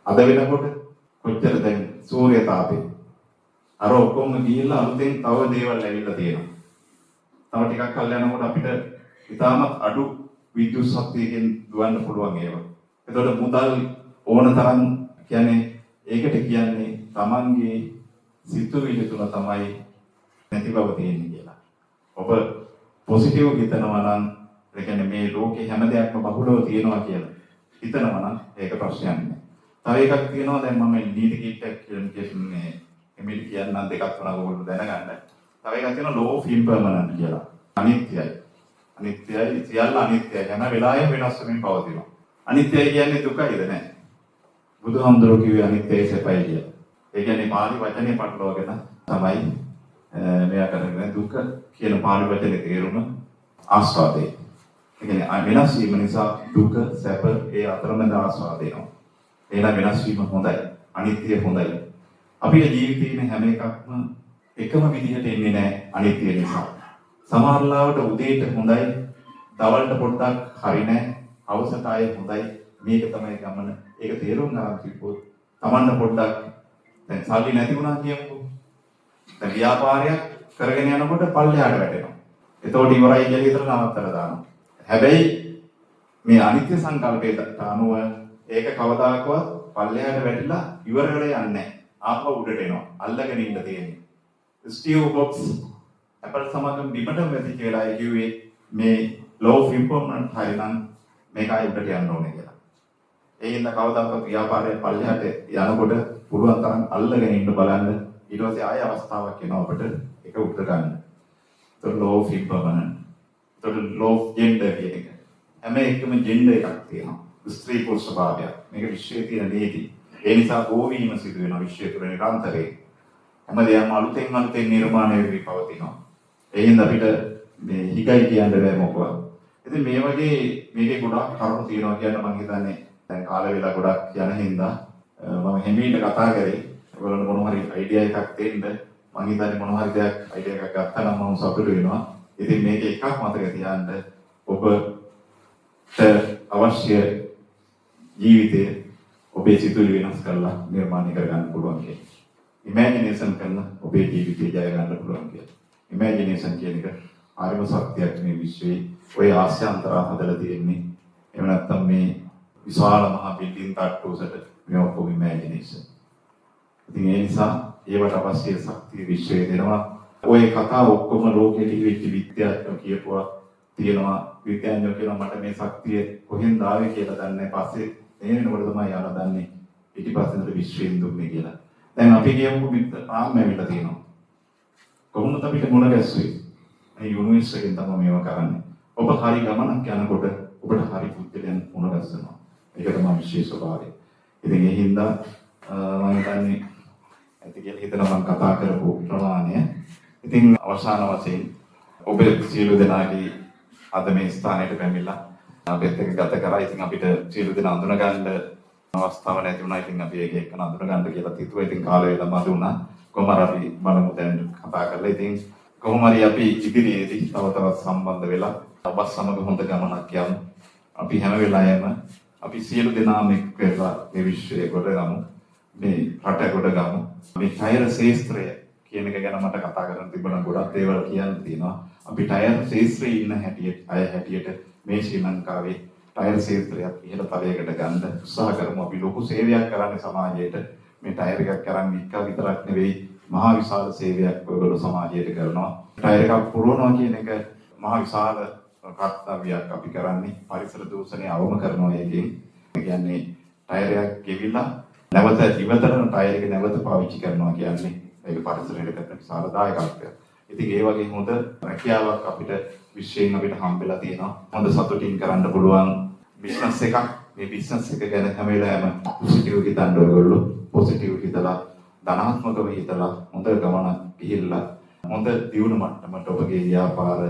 අද වෙනකොට කොච්චර දැන් සූර්ය තාපේ. අර ඔක්කොම ගිහිල්ලා අලුතෙන් තව දේවල් ඇවිල්ලා තියෙනවා. තව ටිකක් කල් යනකොට අපිට ඉතාමත් අඩු විද්‍යුත් ශක්තියකින් දුවන්න පුළුවන් ඒවා. එතකොට මුදල් ඕන තරම් කියන්නේ ඒකට කියන්නේ Tamanගේ සිතුවිලි තුන තමයි නැති බව තියෙන්නේ කියලා. ඔබ පොසිටිව් හිතනවා නම් ඒ කියන්නේ මේ ලෝකේ හැම දෙයක්ම බහුලව තියෙනවා කියලා හිතනවා නම් ඒක ප්‍රශ්නයක් නෑ. තව එකක් තියෙනවා දැන් මම නීති කීටයක් කියන්නේ එමෙලි කියන්නම් දෙකක් තුනක් ඔයගොල්ලෝ දැනගන්න. තව එකක් තියෙනවා law of impermanence කියලා. අනිත්‍යයි. අනිත්‍යයි සියල්ල අනිත්‍යයි. යන වෙලාවෙම වෙනස් වෙමින් පවතිනවා. අනිත්‍යයි කියන්නේ දුකයිද නැහැ. බුදුහාමුදුරුවෝ කිව්වේ අනිත්‍යයි සැපයි කියලා. ඒ කියන්නේ පාලි වචනේ පටලවාගෙන තමයි මෙයා කරන්නේ දුක කියන පාලි වචනේ තේරුම ආස්වාදේ. ඒ කියන්නේ වෙනස් වීම නිසා දුක සැප ඒ අතරමැද ආස්වාදේනවා. ඒලා වෙනස් වීම හොඳයි. අනිත්‍ය හොඳයි. අපේ ජීවිතේ හැම එකක්ම එකම විදිහට එන්නේ නැහැ අනිත්‍ය නිසා. සමහර ලාවට උදේට හොඳයි, දවල්ට පොඩ්ඩක් හරි නැහැ, හවසට ආයේ හොඳයි. මේක තමයි ගමන. ඒක තේරුම් ගන්න කිව්වොත් Tamanne පොඩ්ඩක් දැන් සල්ලි නැති වුණා කියමුකෝ. දැන් ව්‍යාපාරයක් කරගෙන යනකොට පල්ලෙහාට වැටෙනවා. එතකොට ඉවරයි කියලා හිතලා නවත්තලා දානවා. හැබැයි මේ අනිත්‍ය සංකල්පයට අනුව ඒක කවදාකවත් පල්ලෙහාට වැටිලා ඉවර වෙලා යන්නේ නැහැ. ආපහු උඩට එනවා. අල්ලගෙන ඉන්න තියෙන්නේ. ස්ටීව් ජොබ්ස් Apple සමග බිමටම වැදිච්ච වෙලාවේ කිව්වේ මේ law of impermanent හරිනම් මේක ආයෙ උඩට යන්න ඕනේ කියලා. ඒ හින්දා කවදාකවත් ව්‍යාපාරයේ පල්ලෙහාට යනකොට පුළුවන් තරම් අල්ලගෙන ඉන්න බලන්න. ඊට පස්සේ ආයෙ අවස්ථාවක් එනවා අපිට ඒක උඩට ගන්න. તો law of impermanent. તો law of gender කියන එක. හැම එකම ජෙන්ඩර් එකක් තියෙනවා. ස්ත්‍රී පුරුෂ ස්වභාවයක්. මේක විශ්වයේ තියෙන නීති. ඒ නිසා ගෝවීම සිදු වෙන විශ්වය තුළ නිරන්තරයෙන් හැමදේම අලුතෙන් නිර්මාණය වෙවි පවතිනවා. ඒ හින්දා අපිට මේ හිගයි කියන්න බෑ මොකවත්. ඉතින් මේ වගේ මේකේ ගොඩාක් කරුණු තියෙනවා කියන මම හිතන්නේ දැන් කාල වේලා ගොඩක් යන හින්දා මම හැමීට කතා කරේ. ඔයගොල්ලෝ මොන හරි අයිඩියා එකක් දෙන්න. මම හිතන්නේ මොන හරි දෙයක් අයිඩියා එකක් ගත්තා නම් මම සතුටු වෙනවා. ඉතින් මේක එකක් මතක තියාගන්න ඔබට අවශ්‍ය ජීවිතය ඔබේ සිතුවිලි වෙනස් කරලා නිර්මාණය කරගන්න පුළුවන් කියලා. ඉමේජිනේෂන් කරන ඔබේ ජීවිතය ජය ගන්න පුළුවන් කියලා. ඉමේජිනේෂන් කියන එක ආරම ශක්තියක් මේ විශ්වයේ ඔය ආශ්‍යන්තරා හදලා තියෙන්නේ. එහෙම නැත්නම් මේ විශාල මහා බිල්ඩින් තට්ටුවකට මේ ඔක්කොම ඉමේජිනේෂන්. ඉතින් ඒ නිසා ඒවට අවශ්‍ය ශක්තිය විශ්වයේ දෙනවා. ඔය කතා ඔක්කොම ලෝකෙට ඉවිච්ච විද්‍යාඥයෝ කියපුවා තියෙනවා. විද්‍යාඥයෝ කියනවා මට මේ ශක්තිය කොහෙන්ද ආවේ කියලා දන්නේ නැහැ. පස්සේ එනකොට තමයි යාලා දන්නේ පිටිපස්සෙන් විශ්වයෙන් දුන්නේ කියලා. දැන් අපි කියමුකෝ ආම්ම ඇවිල්ලා තියෙනවා. කොහොමද අපිට මොන ගැස්සුවේ? මේ යුනිවර්ස් එකෙන් තමයි මේවා කරන්නේ. ඔබ හරි ගමනක් යනකොට ඔබට හරි පුද්ගලයන් මොන ගැස්සනවා. ඒක තමයි විශේෂ ස්වභාවය. ඉතින් ඒ හින්දා මම හිතන්නේ ඇති කියලා හිතනවා මම කතා කරපු ප්‍රමාණය. ඉතින් අවසාන වශයෙන් ඔබ සියලු දෙනාගේ අද මේ ස්ථානයට පැමිණලා අපිත් එක්ක ගත කරා. ඉතින් අපිට සියලු දෙනා අඳුන ගන්න අවස්ථාවක් නැති වුණා. ඉතින් අපි ඒක එක්ක අඳුන ගන්න කියලා හිතුවා. ඉතින් කාලය වෙලා මදි වුණා. කොහොම හරි අපි බලමු දැන් කතා කරලා. ඉතින් කොහොම හරි අපි ඉදිරියේදී තව තවත් සම්බන්ධ වෙලා ඔබ සමග හොඳ ගමනක් යමු. අපි හැම වෙලාවෙම අපි සියලු දෙනාම එක්ක වෙලා මේ විශ්වයේ කොට ගමු. මේ රට කොට ගමු. මේ ටයර් ශාස්ත්‍රය කියන එක ගැන මට කතා කරන්න තිබුණා. ගොඩක් දේවල් කියන්න තියෙනවා. අපි ටයර් ශාස්ත්‍රයේ ඉන්න හැටියට මේ ශ්‍රී ලංකාවේ ටයර් ශාස්ත්‍රයක් ඉහළ තලයකට ගන්න උත්සාහ කරමු. අපි ලොකු සේවයක් කරන්නේ සමාජයට. මේ ටයර් එකක් කරන්නේ එක විතරක් නෙවෙයි මහා විශාල සේවයක් ඔයගොල්ලෝ සමාජයට කරනවා. ටයර් එකක් පුරවනවා කියන එක මහා විශාල කර්තව්‍යයක් අපි කරන්නේ. පරිසර දූෂණය අවම කරනවා එකෙන්. ඒ කියන්නේ ටයර් එකක් ගෙවිලා නැවත ඉවතරන ටයර් එක නැවත පාවිච්චි කරනවා කියන්නේ ඒක පරිසරයට කරන විශාල දායකත්වයක්. ඉතින් ඒ වගේ හොඳ රැකියාවක් අපිට විශ්වයෙන් අපිට හම්බෙලා තියෙනවා. හොඳ සතුටින් කරන්න පුළුවන් බිස්නස් එකක්. මේ බිස්නස් එක ගැන හැම වෙලාවෙම පොසිටිව් හිතන්න ඕගොල්ලෝ. පොසිටිව් හිතලා ධනාත්මකව හිතලා හොඳ ගමනක් ගිහිල්ලා හොඳ දියුණු මට්ටමට ඔබගේ ව්‍යාපාර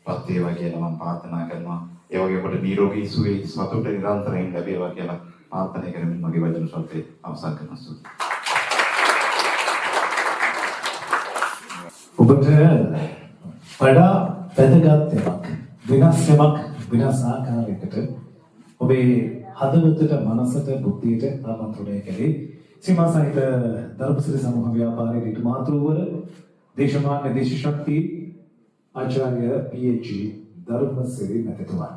පත් වේවා කියලා මම ප්‍රාර්ථනා කරනවා. ඒ වගේ ඔබට නිරෝගී සුවය සතුට නිරන්තරයෙන් ලැබේවා කියලා ප්‍රාර්ථනා කරමින් මගේ වචන සල්පේ අවසන් කරනවා. ඔබට වඩා වැදගත් එකක් වෙනස් ආකාරයකට ඔබේ හදවතට මනසට බුද්ධියට ආමන්ත්‍රණය කළේ සීමා සහිත ධර්මසිරි සමූහ ව්‍යාපාරයේ ඊට මාතෘවර දේශමාන්‍ය දේශ ශක්ති ආචාර්ය PH ධර්මසිරි මැතිතුමා